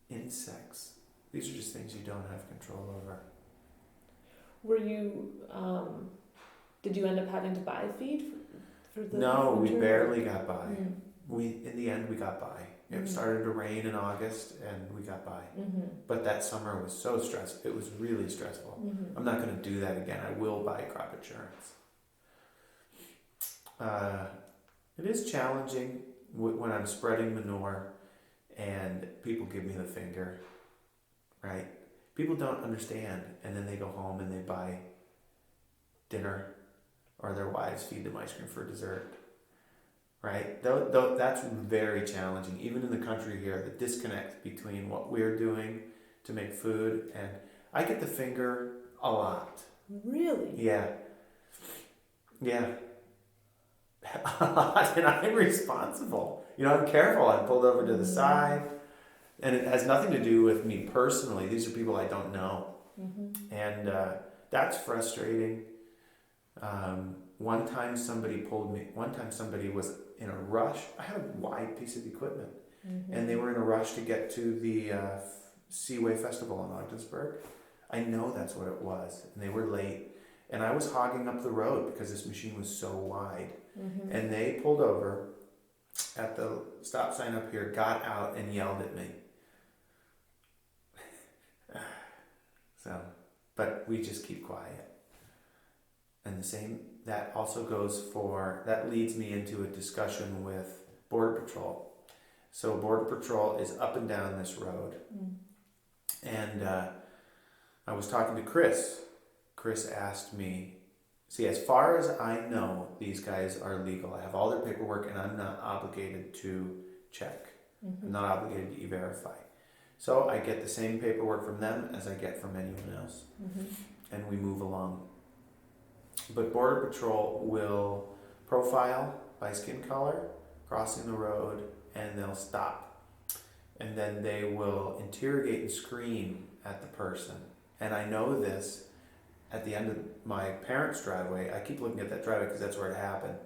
Speaker 2: insects. These are just things you don't have control over.
Speaker 1: Were you, did you end up having to buy feed for the
Speaker 2: No,
Speaker 1: winter?
Speaker 2: we barely got by. In the end, we got by. It started to rain in August, and we got by. But that summer was so stressful. It was really stressful. I'm not going to do that again. I will buy crop insurance. It is challenging when I'm spreading manure and people give me the finger, right? People don't understand, and then they go home and they buy dinner, or their wives feed them ice cream for dessert. Right? Though that's very challenging. Even in the country here, the disconnect between what we're doing to make food, and I get the finger a lot.
Speaker 1: Really?
Speaker 2: Yeah. A lot, and I'm responsible. I'm careful. I'm pulled over to the side, and it has nothing to do with me personally. These are people I don't know, and that's frustrating. One time somebody was in a rush. I had a wide piece of equipment, and they were in a rush to get to the Seaway Festival in Ogdensburg. I know that's what it was, and they were late, and I was hogging up the road because this machine was so wide, and they pulled over at the stop sign up here, got out, and yelled at me. But we just keep quiet. And that also that leads me into a discussion with Border Patrol. So Border Patrol is up and down this road. And I was talking to Chris. Chris asked me, see, as far as I know, these guys are legal. I have all their paperwork, and I'm not obligated to check. I'm not obligated to e-verify. So I get the same paperwork from them as I get from anyone else. And we move along. But Border Patrol will profile by skin color, crossing the road, and they'll stop. And then they will interrogate and scream at the person. And I know this at the end of my parents' driveway. I keep looking at that driveway because that's where it happened.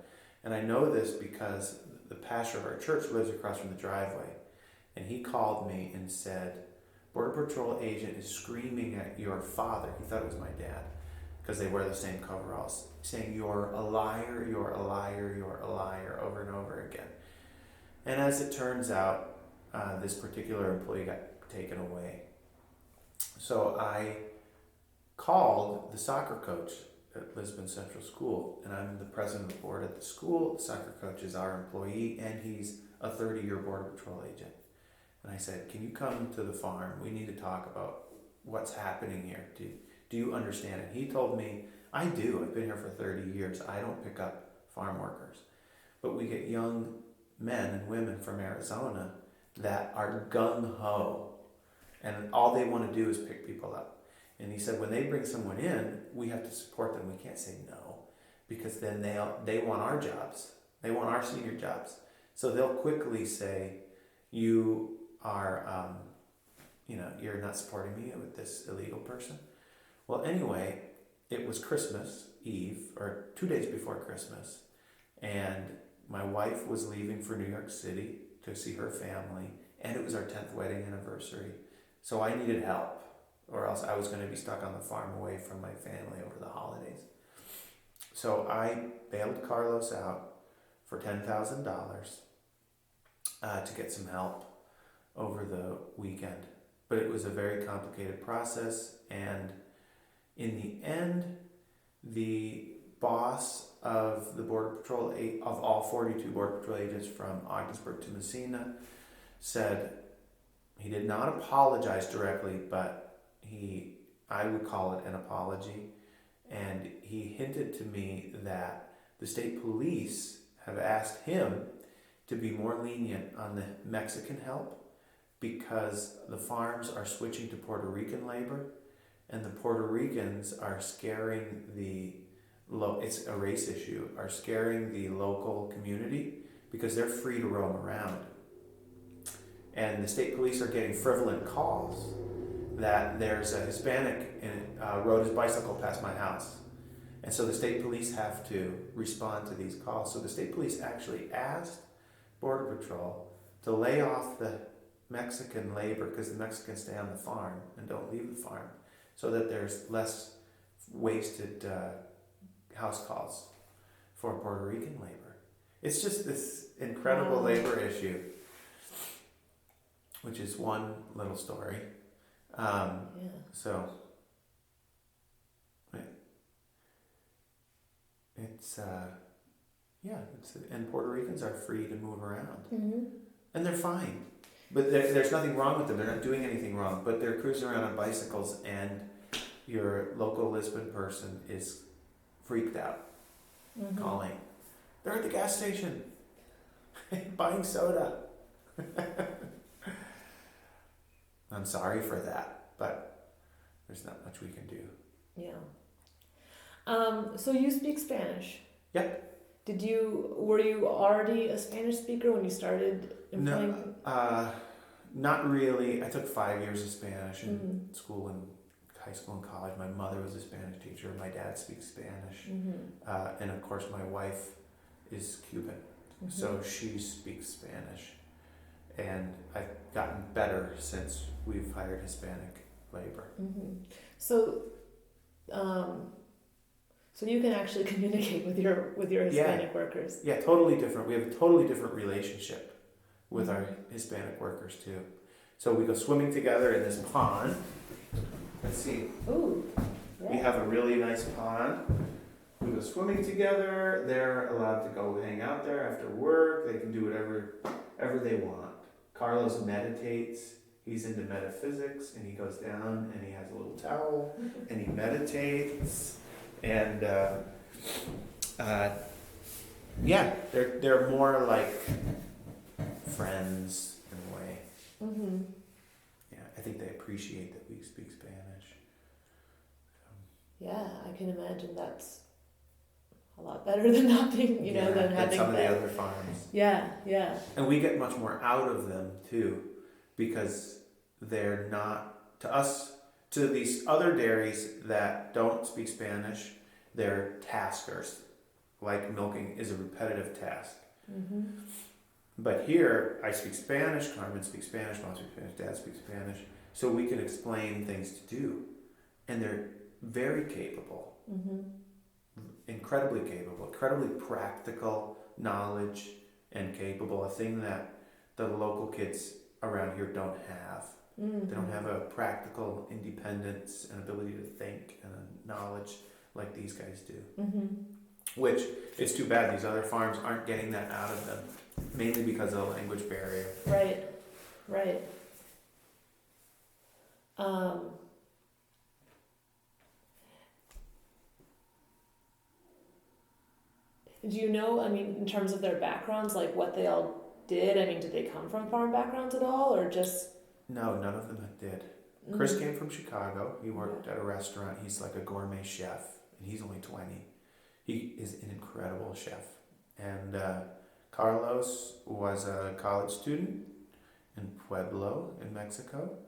Speaker 2: And I know this because the pastor of our church lives across from the driveway. And he called me and said, Border Patrol agent is screaming at your father. He thought it was my dad, because they wear the same coveralls, saying, you're a liar, you're a liar, you're a liar, over and over again. And as it turns out, this particular employee got taken away. So I called the soccer coach at Lisbon Central School, and I'm the president of the board at the school. The soccer coach is our employee, and he's a 30-year Border Patrol agent. And I said, can you come to the farm? We need to talk about what's happening here. Do you understand it? He told me, I do. I've been here for 30 years. I don't pick up farm workers. But we get young men and women from Arizona that are gung-ho, and all they want to do is pick people up. And he said when they bring someone in, we have to support them. We can't say no, because then they want our jobs. They want our senior jobs. So they'll quickly say, you are, you're not supporting me with this illegal person. Well, anyway, it was Christmas Eve, or 2 days before Christmas, and my wife was leaving for New York City to see her family, and it was our 10th wedding anniversary. So I needed help, or else I was going to be stuck on the farm away from my family over the holidays. So I bailed Carlos out for $10,000 to get some help over the weekend. But it was a very complicated process, and in the end, the boss of the Border Patrol, of all 42 Border Patrol agents from Ogdensburg to Messina, said he did not apologize directly, but I would call it an apology, and he hinted to me that the state police have asked him to be more lenient on the Mexican help because the farms are switching to Puerto Rican labor, and the Puerto Ricans are scaring it's a race issue, are scaring the local community because they're free to roam around. And the state police are getting frivolent calls that there's a Hispanic rode his bicycle past my house. And so the state police have to respond to these calls. So the state police actually asked Border Patrol to lay off the Mexican labor, because the Mexicans stay on the farm and don't leave the farm, so that there's less wasted house calls for Puerto Rican labor. It's just this incredible labor issue, which is one little story. So and Puerto Ricans are free to move around, and they're fine. But there's nothing wrong with them. They're not doing anything wrong. But they're cruising around on bicycles, and your local Lisbon person is freaked out, calling. They're at the gas station, buying soda. I'm sorry for that, but there's not much we can do.
Speaker 1: Yeah. So you speak Spanish?
Speaker 2: Yep.
Speaker 1: Were you already a Spanish speaker when you started employing?
Speaker 2: No, not really. I took 5 years of Spanish in school and high school and college. My mother was a Spanish teacher. My dad speaks Spanish. And of course my wife is Cuban, so she speaks Spanish. And I've gotten better since we've hired Hispanic labor.
Speaker 1: So you can actually communicate with your Hispanic workers.
Speaker 2: Yeah, totally different. We have a totally different relationship with our Hispanic workers too. So we go swimming together in this pond. Let's see.
Speaker 1: Ooh. Yeah.
Speaker 2: We have a really nice pond. We go swimming together. They're allowed to go hang out there after work. They can do whatever they want. Carlos meditates. He's into metaphysics, and he goes down and he has a little towel and he meditates. And they're more like friends in a way. Yeah, I think they appreciate that we speak Spanish.
Speaker 1: Yeah, I can imagine that's a lot better than nothing, than having
Speaker 2: some of the other farms.
Speaker 1: Yeah, yeah.
Speaker 2: And we get much more out of them too, because they're not, to these other dairies that don't speak Spanish, they're taskers. Like milking is a repetitive task. But here, I speak Spanish, Carmen speaks Spanish, Mom speaks Spanish, Dad speaks Spanish, so we can explain things to do. And they're very capable, incredibly capable, incredibly practical knowledge and capable, a thing that the local kids around here don't have. They don't have a practical independence and ability to think and a knowledge like these guys do. Which, it's too bad these other farms aren't getting that out of them, mainly because of the language barrier.
Speaker 1: Right. Do you know, I mean, in terms of their backgrounds, like what they all did? I mean, did they come from farm backgrounds at all, or just?
Speaker 2: No, none of them did.
Speaker 1: Mm.
Speaker 2: Chris came from Chicago. He worked
Speaker 1: Yeah.
Speaker 2: at a restaurant. He's like a gourmet chef, and he's only 20. He is an incredible chef. And Carlos was a college student in Pueblo in Mexico,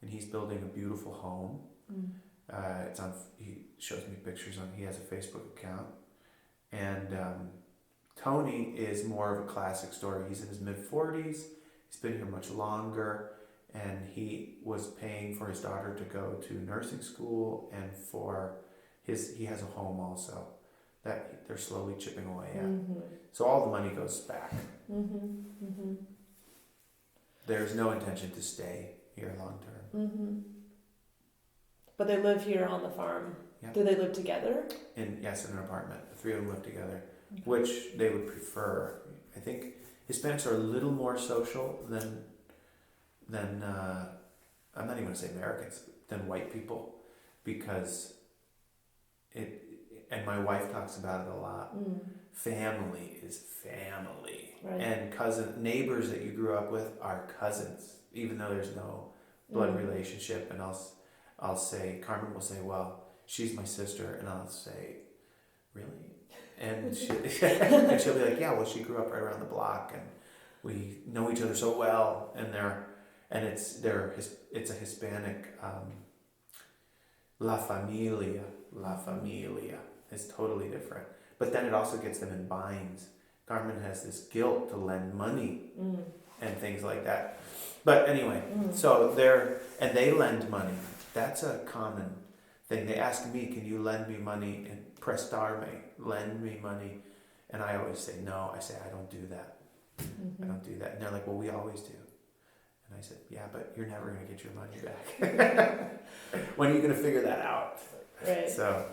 Speaker 2: and he's building a beautiful home.
Speaker 1: Mm.
Speaker 2: It's on. He shows me pictures on. He has a Facebook account, and Tony is more of a classic story. He's in his mid-40s. He's been here much longer, and he was paying for his daughter to go to nursing school, and for he has a home also that they're slowly chipping away at.
Speaker 1: Mm-hmm.
Speaker 2: So all the money goes back.
Speaker 1: Mm-hmm. Mm-hmm.
Speaker 2: There's no intention to stay here long term.
Speaker 1: Mm-hmm. But they live here on the farm.
Speaker 2: Yeah.
Speaker 1: Do they live together?
Speaker 2: In an apartment. The three of them live together,
Speaker 1: Okay.
Speaker 2: which they would prefer. I think Hispanics are a little more social than I'm not even gonna say Americans, than white people, because it. And my wife talks about it a lot.
Speaker 1: Mm.
Speaker 2: Family is family,
Speaker 1: Right.
Speaker 2: and neighbors that you grew up with are cousins, even though there's no blood relationship. And I'll say, Carmen will say, well, she's my sister, and I'll say, really? And she'll be like, yeah, well, she grew up right around the block, and we know each other so well, and it's a Hispanic La Familia is totally different. But then it also gets them in binds. Carmen has this guilt to lend money and things like that. But anyway, so they lend money. That's a common thing. They ask me, can you lend me money? And prestarme, lend me money. And I always say no. I say, I don't do that. I don't do that. And they're like, well, we always do. And I said, yeah, but you're never going to get your money back. When are you going to figure that out?
Speaker 1: Right.
Speaker 2: So,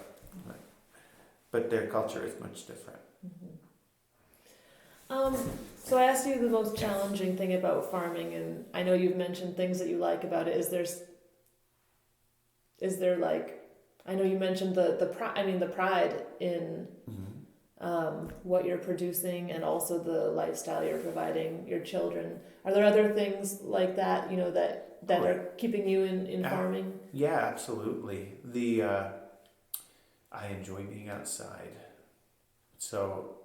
Speaker 2: but their culture is much different.
Speaker 1: So I asked you the most challenging thing about farming, and I know you've mentioned things that you like about it. Is there like, I know you mentioned the pride in what you're producing, and also the lifestyle you're providing your children. Are there other things like that, that are keeping you in farming?
Speaker 2: Yeah, absolutely. I enjoy being outside. So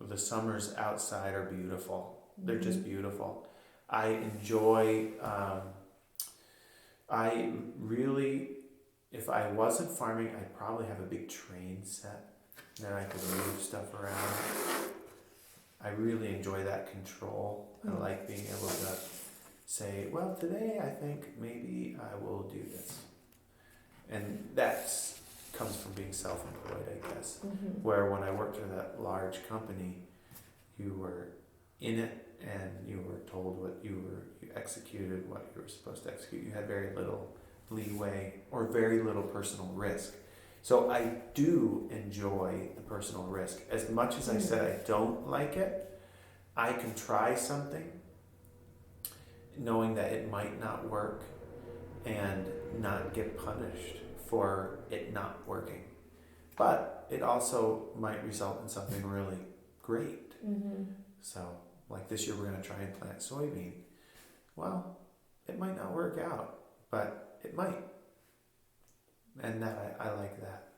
Speaker 2: the summers outside are beautiful. They're just beautiful. I enjoy, if I wasn't farming, I'd probably have a big train set that I could move stuff around. I really enjoy that control. I like being able to say, well, today I think maybe I will do this. And that comes from being self-employed, I guess. Where when I worked for that large company, you were in it and you were told you executed what you were supposed to execute. You had very little leeway or very little personal risk. So I do enjoy the personal risk. As much as I said I don't like it, I can try something knowing that it might not work and not get punished for it not working. But it also might result in something really great. So, like this year we're going to try and plant soybean. Well, it might not work out, but it might. And that I like that.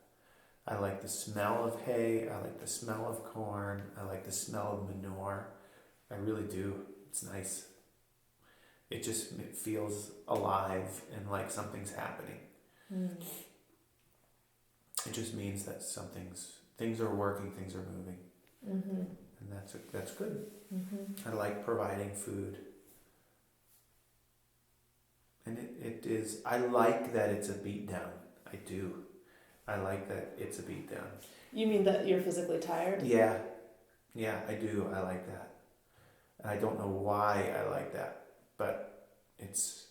Speaker 2: I like the smell of hay. I like the smell of corn. I like the smell of manure. I really do. It's nice. It feels alive and like something's happening. It just means that things are working, things are moving. And that's good. I like providing food. And it is, I like that it's a beatdown. I do. I like that it's a beatdown.
Speaker 1: You mean that you're physically tired?
Speaker 2: Yeah, I do. I like that. And I don't know why I like that, but it's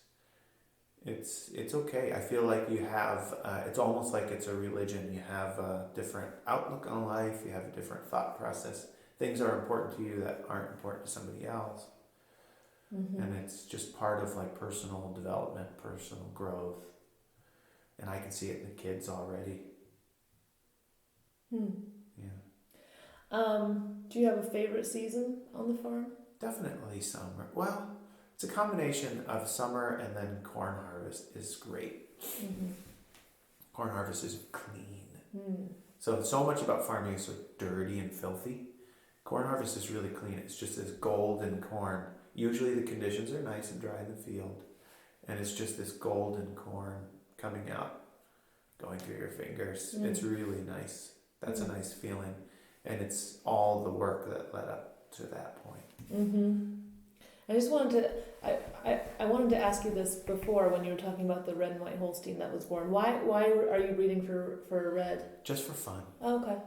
Speaker 2: okay. I feel like you have, it's almost like it's a religion. You have a different outlook on life. You have a different thought process. Things are important to you that aren't important to somebody else. And it's just part of like personal development, personal growth. And I can see it in the kids already. Yeah.
Speaker 1: Do you have a favorite season on the farm?
Speaker 2: Definitely summer. Well, it's a combination of summer and then corn harvest is great.
Speaker 1: Mm-hmm.
Speaker 2: Corn harvest is clean.
Speaker 1: Mm.
Speaker 2: So much about farming is so dirty and filthy. Corn harvest is really clean. It's just this golden corn. Usually the conditions are nice and dry in the field, and it's just this golden corn coming out, going through your fingers.
Speaker 1: Mm.
Speaker 2: It's really nice. That's a nice feeling, and it's all the work that led up to that point.
Speaker 1: Mm-hmm. I just wanted to, I wanted to ask you this before when you were talking about the red and white Holstein that was born. Why are you breeding for red?
Speaker 2: Just for fun.
Speaker 1: Oh, okay.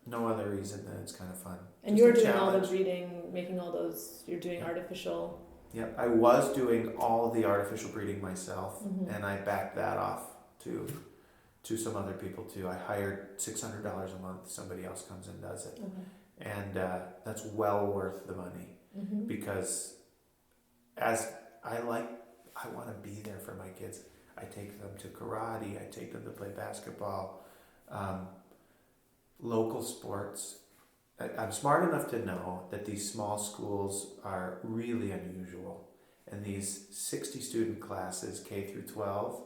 Speaker 2: No other reason than it's kind of fun.
Speaker 1: And
Speaker 2: Just
Speaker 1: you're
Speaker 2: a
Speaker 1: doing all the
Speaker 2: challenge.
Speaker 1: breeding, making all those. You're doing
Speaker 2: Yeah.
Speaker 1: artificial.
Speaker 2: Yep, I was doing all the artificial breeding myself,
Speaker 1: Mhm.
Speaker 2: and I backed that off to some other people too. I hired $600 a month. Somebody else comes and does it,
Speaker 1: Okay.
Speaker 2: and that's well worth the money
Speaker 1: Mhm.
Speaker 2: because as I want to be there for my kids. I take them to karate. I take them to play basketball, local sports. I'm smart enough to know that these small schools are really unusual, and these 60 student classes K through 12,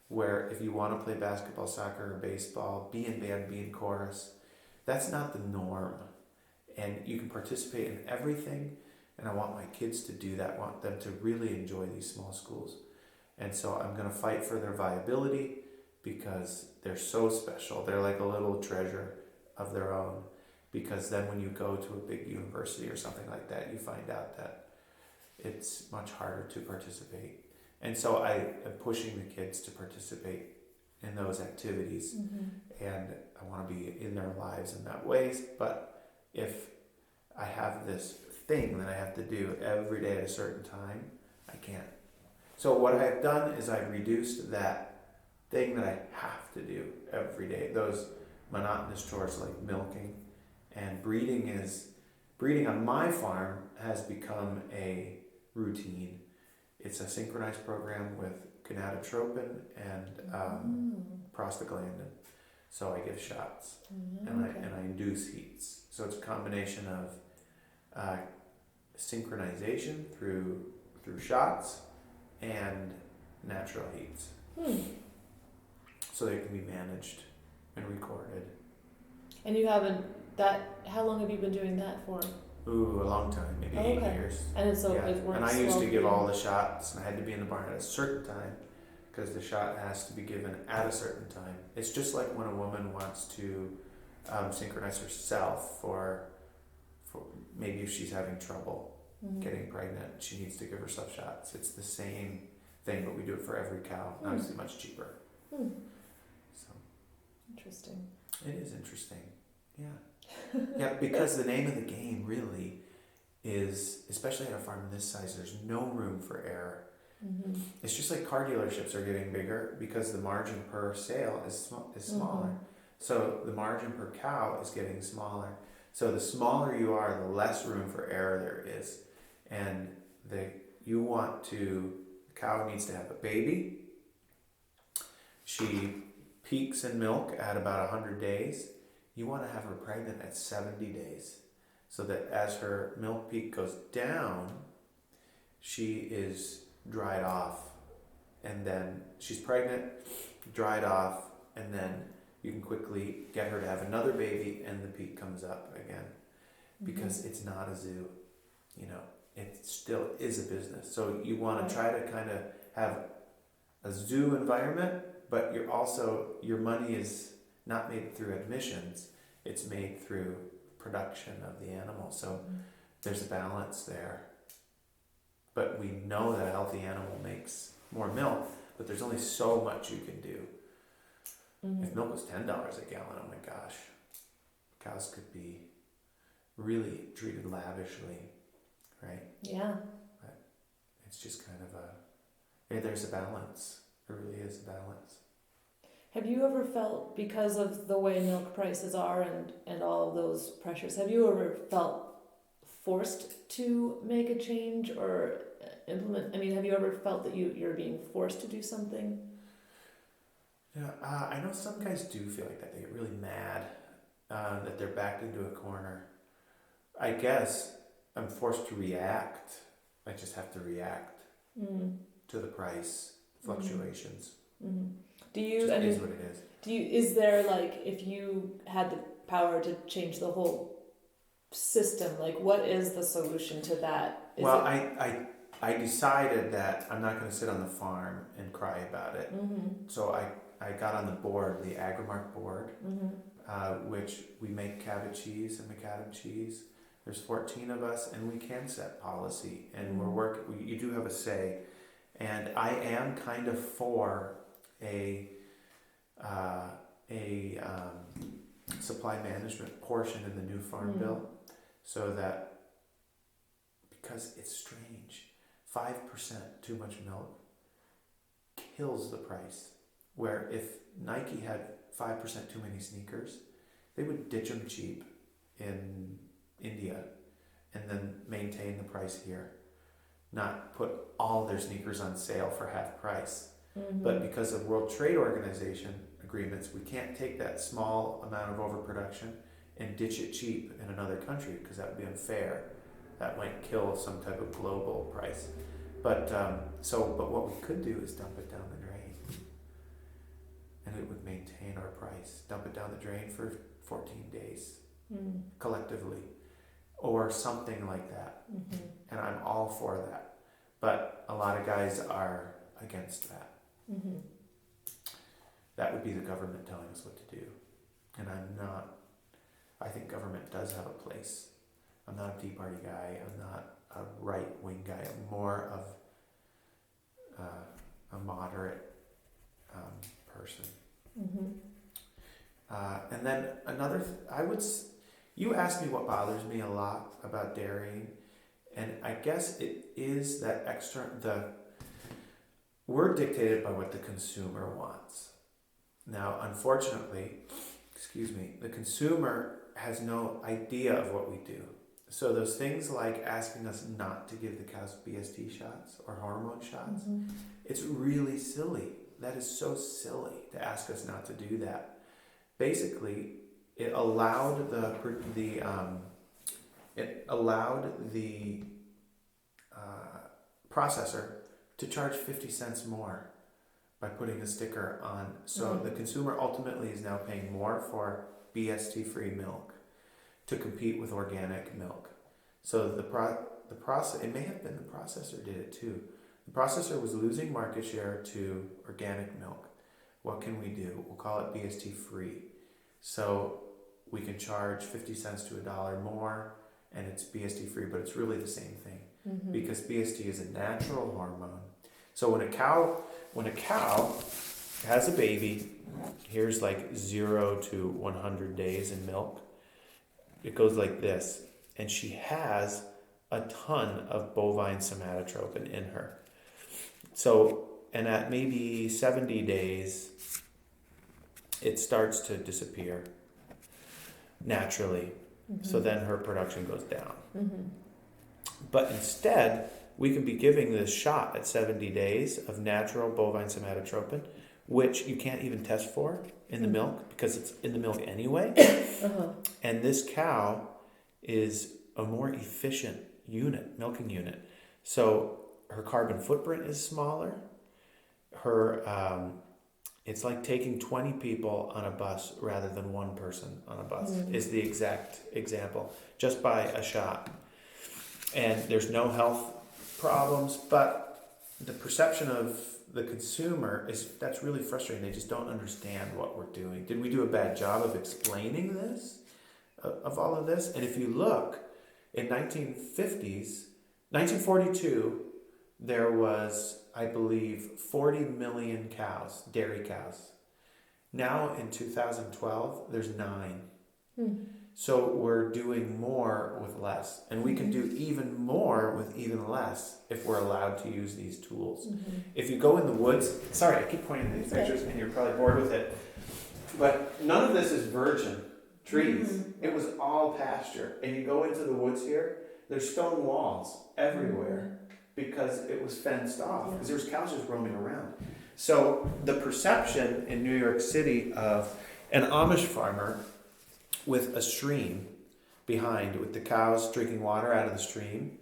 Speaker 2: where if you want to play basketball, soccer, or baseball, be in band, be in chorus, that's not the norm, and you can participate in everything. And I want my kids to do that. I want them to really enjoy these small schools, and so I'm going to fight for their viability because they're so special. They're like a little treasure of their own. Because then when you go to a big university or something like that, you find out that it's much harder to participate. And so I am pushing the kids to participate in those activities.
Speaker 1: Mm-hmm.
Speaker 2: And I want to be in their lives in that ways. But if I have this thing that I have to do every day at a certain time, I can't. So what I've done is I've reduced that thing that I have to do every day. Those monotonous chores like milking. And breeding on my farm has become a routine. It's a synchronized program with gonadotropin and prostaglandin. So I give shots and I induce heats. So it's a combination of synchronization through shots and natural heats. So they can be managed and recorded.
Speaker 1: And you haven't how long have you been doing that for?
Speaker 2: Ooh, a long time, maybe 8 years.
Speaker 1: And so
Speaker 2: Yeah.
Speaker 1: it works.
Speaker 2: And I used
Speaker 1: well
Speaker 2: to
Speaker 1: for
Speaker 2: give
Speaker 1: you?
Speaker 2: all the shots, and I had to be in the barn at a certain time because the shot has to be given at a certain time. It's just like when a woman wants to synchronize herself for maybe if she's having trouble getting pregnant, she needs to give herself shots. It's the same thing, but we do it for every cow. Obviously, much cheaper. So
Speaker 1: Interesting.
Speaker 2: it is interesting. Yeah. Yeah, because the name of the game really is, especially at a farm this size, there's no room for error.
Speaker 1: Mm-hmm.
Speaker 2: It's just like car dealerships are getting bigger because the margin per sale is smaller. So the margin per cow is getting smaller. So the smaller you are, the less room for error there is. And the cow needs to have a baby. She peaks in milk at about 100 days. You want to have her pregnant at 70 days so that as her milk peak goes down, she is dried off. And then she's pregnant, dried off, and then you can quickly get her to have another baby and the peak comes up again. Because it's not a zoo, it still is a business. So you want to try to kind of have a zoo environment, but your money is not made through admissions, it's made through production of the animal. So there's a balance there. But we know that a healthy animal makes more milk, but there's only so much you can do. If milk was $10 a gallon, oh my gosh, cows could be really treated lavishly, right?
Speaker 1: Yeah.
Speaker 2: But it's just kind of there's a balance. There really is a balance.
Speaker 1: Have you ever felt, because of the way milk prices are and all of those pressures, have you ever felt forced to make a change or implement? I mean, have you ever felt that you're being forced to do something?
Speaker 2: Yeah, I know some guys do feel like that. They get really mad that they're backed into a corner. I guess I'm forced to react. I just have to react to the price fluctuations.
Speaker 1: Mm-hmm.
Speaker 2: Is what it is.
Speaker 1: Is there, like, if you had the power to change the whole system, like, what is the solution to that?
Speaker 2: I decided that I'm not going to sit on the farm and cry about it. So I got on the board, the Agrimark board, which we make cabbage cheese and macadam cheese. There's 14 of us, and we can set policy, and you do have a say. And I am kind of for a supply management portion in the new farm bill, so that, because it's strange, 5% too much milk kills the price. Where if Nike had 5% too many sneakers, they would ditch them cheap in India and then maintain the price here, not put all their sneakers on sale for half price. But because of World Trade Organization agreements, we can't take that small amount of overproduction and ditch it cheap in another country, because that would be unfair. That might kill some type of global price. But what we could do is dump it down the drain, and it would maintain our price. Dump it down the drain for 14 days collectively, or something like that. And I'm all for that. But a lot of guys are against that. That would be the government telling us what to do. And I'm not. I think government does have a place. I'm not a Tea Party guy. I'm not a right-wing guy. I'm more of a moderate person. And then another, you asked me what bothers me a lot about dairying, and I guess it is that we're dictated by what the consumer wants. Now, unfortunately, the consumer has no idea of what we do. So those things like asking us not to give the cows BST shots or hormone shots, it's really silly. That is so silly to ask us not to do that. Basically, it allowed the processor to charge 50 cents more by putting a sticker on. So the consumer ultimately is now paying more for BST-free milk to compete with organic milk. So the process, it may have been the processor did it too. The processor was losing market share to organic milk. What can we do? We'll call it BST-free. So we can charge 50 cents to $1 more, and it's BST-free, but it's really the same thing, because BST is a natural hormone. So when a cow has a baby, here's like 0 to 100 days in milk, it goes like this, and she has a ton of bovine somatotropin in her. So, and at maybe 70 days, it starts to disappear naturally. So then her production goes down. But instead, we can be giving this shot at 70 days of natural bovine somatotropin, which you can't even test for in the milk, because it's in the milk anyway. And this cow is a more efficient milking unit. So her carbon footprint is smaller. It's like taking 20 people on a bus rather than one person on a bus, is the exact example, just by a shot. And there's no health problems, but the perception of the consumer that's really frustrating. They just don't understand what we're doing. Did we do a bad job of explaining this, of all of this? And if you look, in 1942, there was, I believe, 40 million cows, dairy cows. Now in 2012, there's 9. So we're doing more with less. And we can do even more with even less if we're allowed to use these tools. If you go in the woods, sorry, I keep pointing to these pictures and you're probably bored with it, but none of this is virgin trees. It was all pasture. And you go into the woods here, there's stone walls everywhere because it was fenced off, because there's cows just roaming around. So the perception in New York City of an Amish farmer with a stream behind with the cows drinking water out of the stream.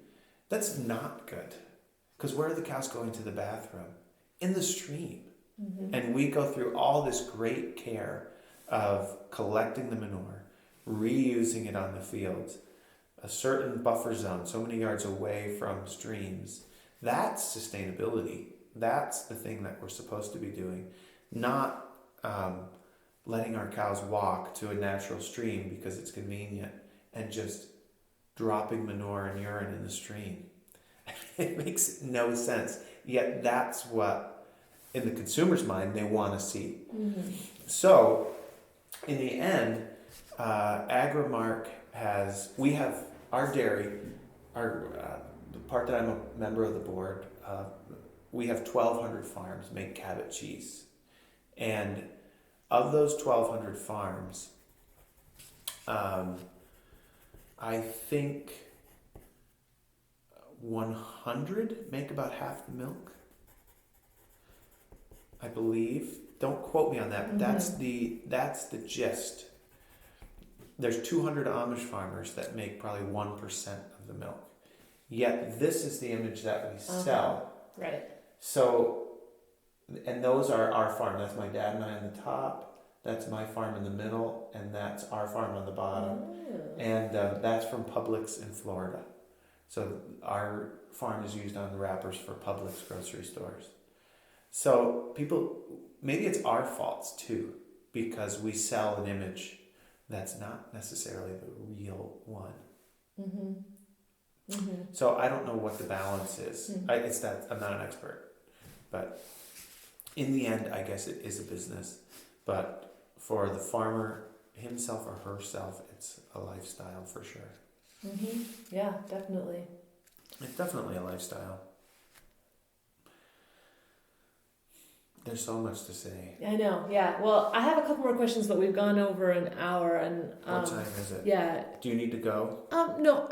Speaker 2: That's not good. Because where are the cows going to the bathroom? In the stream.
Speaker 1: Mm-hmm.
Speaker 2: And we go through all this great care of collecting the manure, reusing it on the fields, a certain buffer zone, so many yards away from streams. That's sustainability. That's the thing that we're supposed to be doing, not letting our cows walk to a natural stream because it's convenient and just dropping manure and urine in the stream. It makes no sense. Yet that's what, in the consumer's mind, they want to see.
Speaker 1: Mm-hmm.
Speaker 2: So, in the end, Agrimark we have our dairy, the part that I'm a member of the board, we have 1,200 farms make Cabot cheese. And of those 1,200 farms, I think 100 make about half the milk, I believe. Don't quote me on that, but that's the gist. There's 200 Amish farmers that make probably 1% of the milk. Yet this is the image that we sell.
Speaker 1: Right.
Speaker 2: So, and those are our farm. That's my dad and I on the top. That's my farm in the middle, and that's our farm on the bottom. And that's from Publix in Florida. So our farm is used on the wrappers for Publix grocery stores. So people, maybe it's our faults too, because we sell an image that's not necessarily the real one.
Speaker 1: Mm-hmm. Mm-hmm.
Speaker 2: So I don't know what the balance is. I'm not an expert, but in the end, I guess it is a business. But for the farmer himself or herself, it's a lifestyle for sure.
Speaker 1: Mm-hmm. Yeah, definitely.
Speaker 2: It's definitely a lifestyle. There's so much to say.
Speaker 1: I know, yeah. Well, I have a couple more questions, but we've gone over an hour. And
Speaker 2: what time is it?
Speaker 1: Yeah.
Speaker 2: Do you need to go?
Speaker 1: No,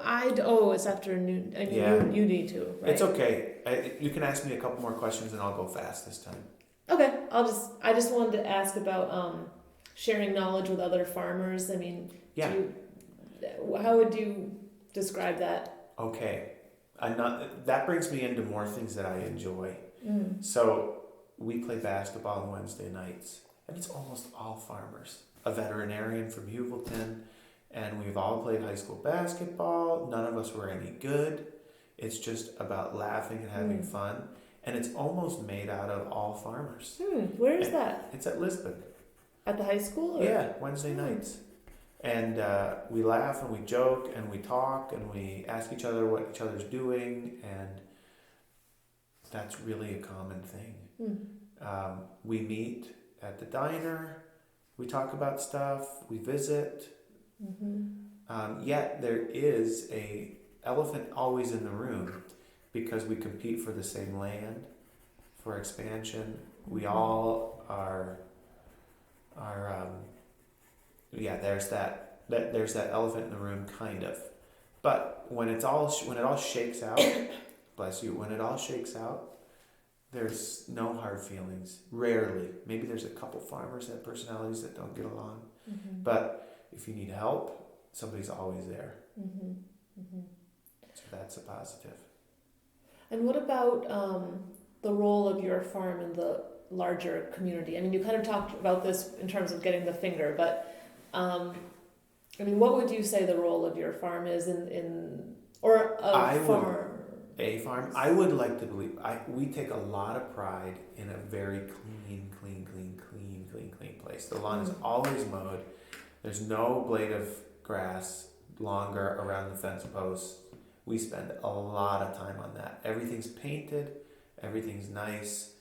Speaker 1: it's afternoon. I mean,
Speaker 2: Yeah.
Speaker 1: you need to, right?
Speaker 2: It's okay. You can ask me a couple more questions and I'll go fast this time.
Speaker 1: Okay, I just wanted to ask about sharing knowledge with other farmers. I mean,
Speaker 2: Yeah.
Speaker 1: how would you describe that?
Speaker 2: Okay. That brings me into more things that I enjoy. So we play basketball on Wednesday nights, and it's almost all farmers. A veterinarian from Heuvelton, and we've all played high school basketball. None of us were any good. It's just about laughing and having fun, and it's almost made out of all farmers.
Speaker 1: Where is that?
Speaker 2: It's at Lisbon.
Speaker 1: At the high school? Or?
Speaker 2: Yeah, Wednesday nights. And we laugh and we joke and we talk and we ask each other what each other's doing, and that's really a common thing. We meet at the diner, we talk about stuff, we visit. Yet there is a elephant always in the room because we compete for the same land, for expansion. We all are there's that elephant in the room, kind of. But when it all shakes out, bless you, when it all shakes out, there's no hard feelings. Rarely. Maybe there's a couple farmers that have personalities that don't get along. But if you need help, somebody's always there. So that's a positive. And
Speaker 1: what about the role of your farm in the larger community? I mean, you kind of talked about this in terms of getting the finger, but I mean, what would you say the role of your farm is
Speaker 2: a farm? I would like to believe we take a lot of pride in a very clean place. The lawn is always mowed. There's no blade of grass longer around the fence posts. We spend a lot of time on that. Everything's painted, everything's nice,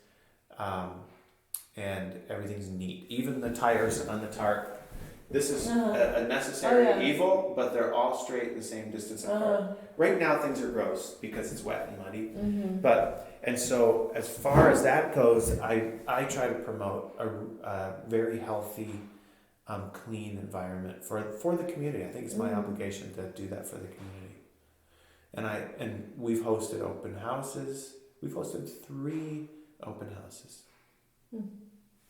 Speaker 2: and everything's neat. Even the tires on the tarp. This is a necessary evil, but they're all straight the same distance apart. Right now things are gross because it's wet and muddy. And so as far as that goes, I try to promote a very healthy, clean environment for the community. I think it's my obligation to do that for the community. And we've hosted open houses. We've hosted 3 open houses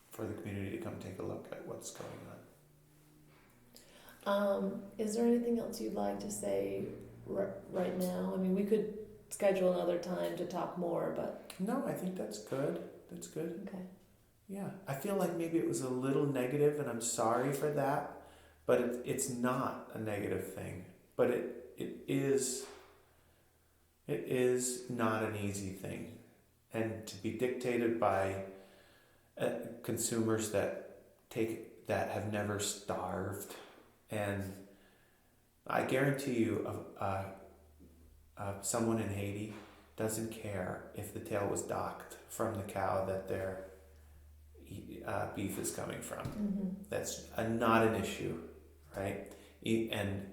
Speaker 2: for the community to come take a look at what's going on.
Speaker 1: Is there anything else you'd like to say right now? I mean, we could schedule another time to talk more, but
Speaker 2: No, I think that's good. That's good.
Speaker 1: okay.
Speaker 2: Yeah, I feel like maybe it was a little negative, and I'm sorry for that, but it's not a negative thing. But it is not an easy thing, and to be dictated by consumers that have never starved, and I guarantee you, someone in Haiti doesn't care if the tail was docked from the cow that their beef is coming from.
Speaker 1: Mm-hmm.
Speaker 2: That's not an issue, right? And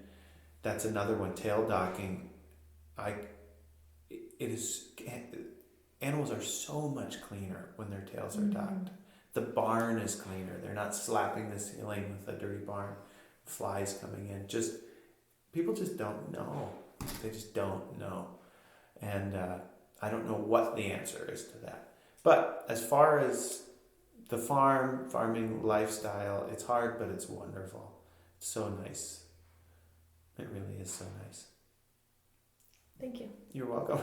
Speaker 2: that's another one. Tail docking. It is. Animals are so much cleaner when their tails are docked. The barn is cleaner. They're not slapping the ceiling with a dirty barn, flies coming in. People just don't know. They just don't know, and I don't know what the answer is to that. But as far as the farming lifestyle, it's hard, but it's wonderful. It's so nice. It really is so nice.
Speaker 1: Thank you.
Speaker 2: You're welcome.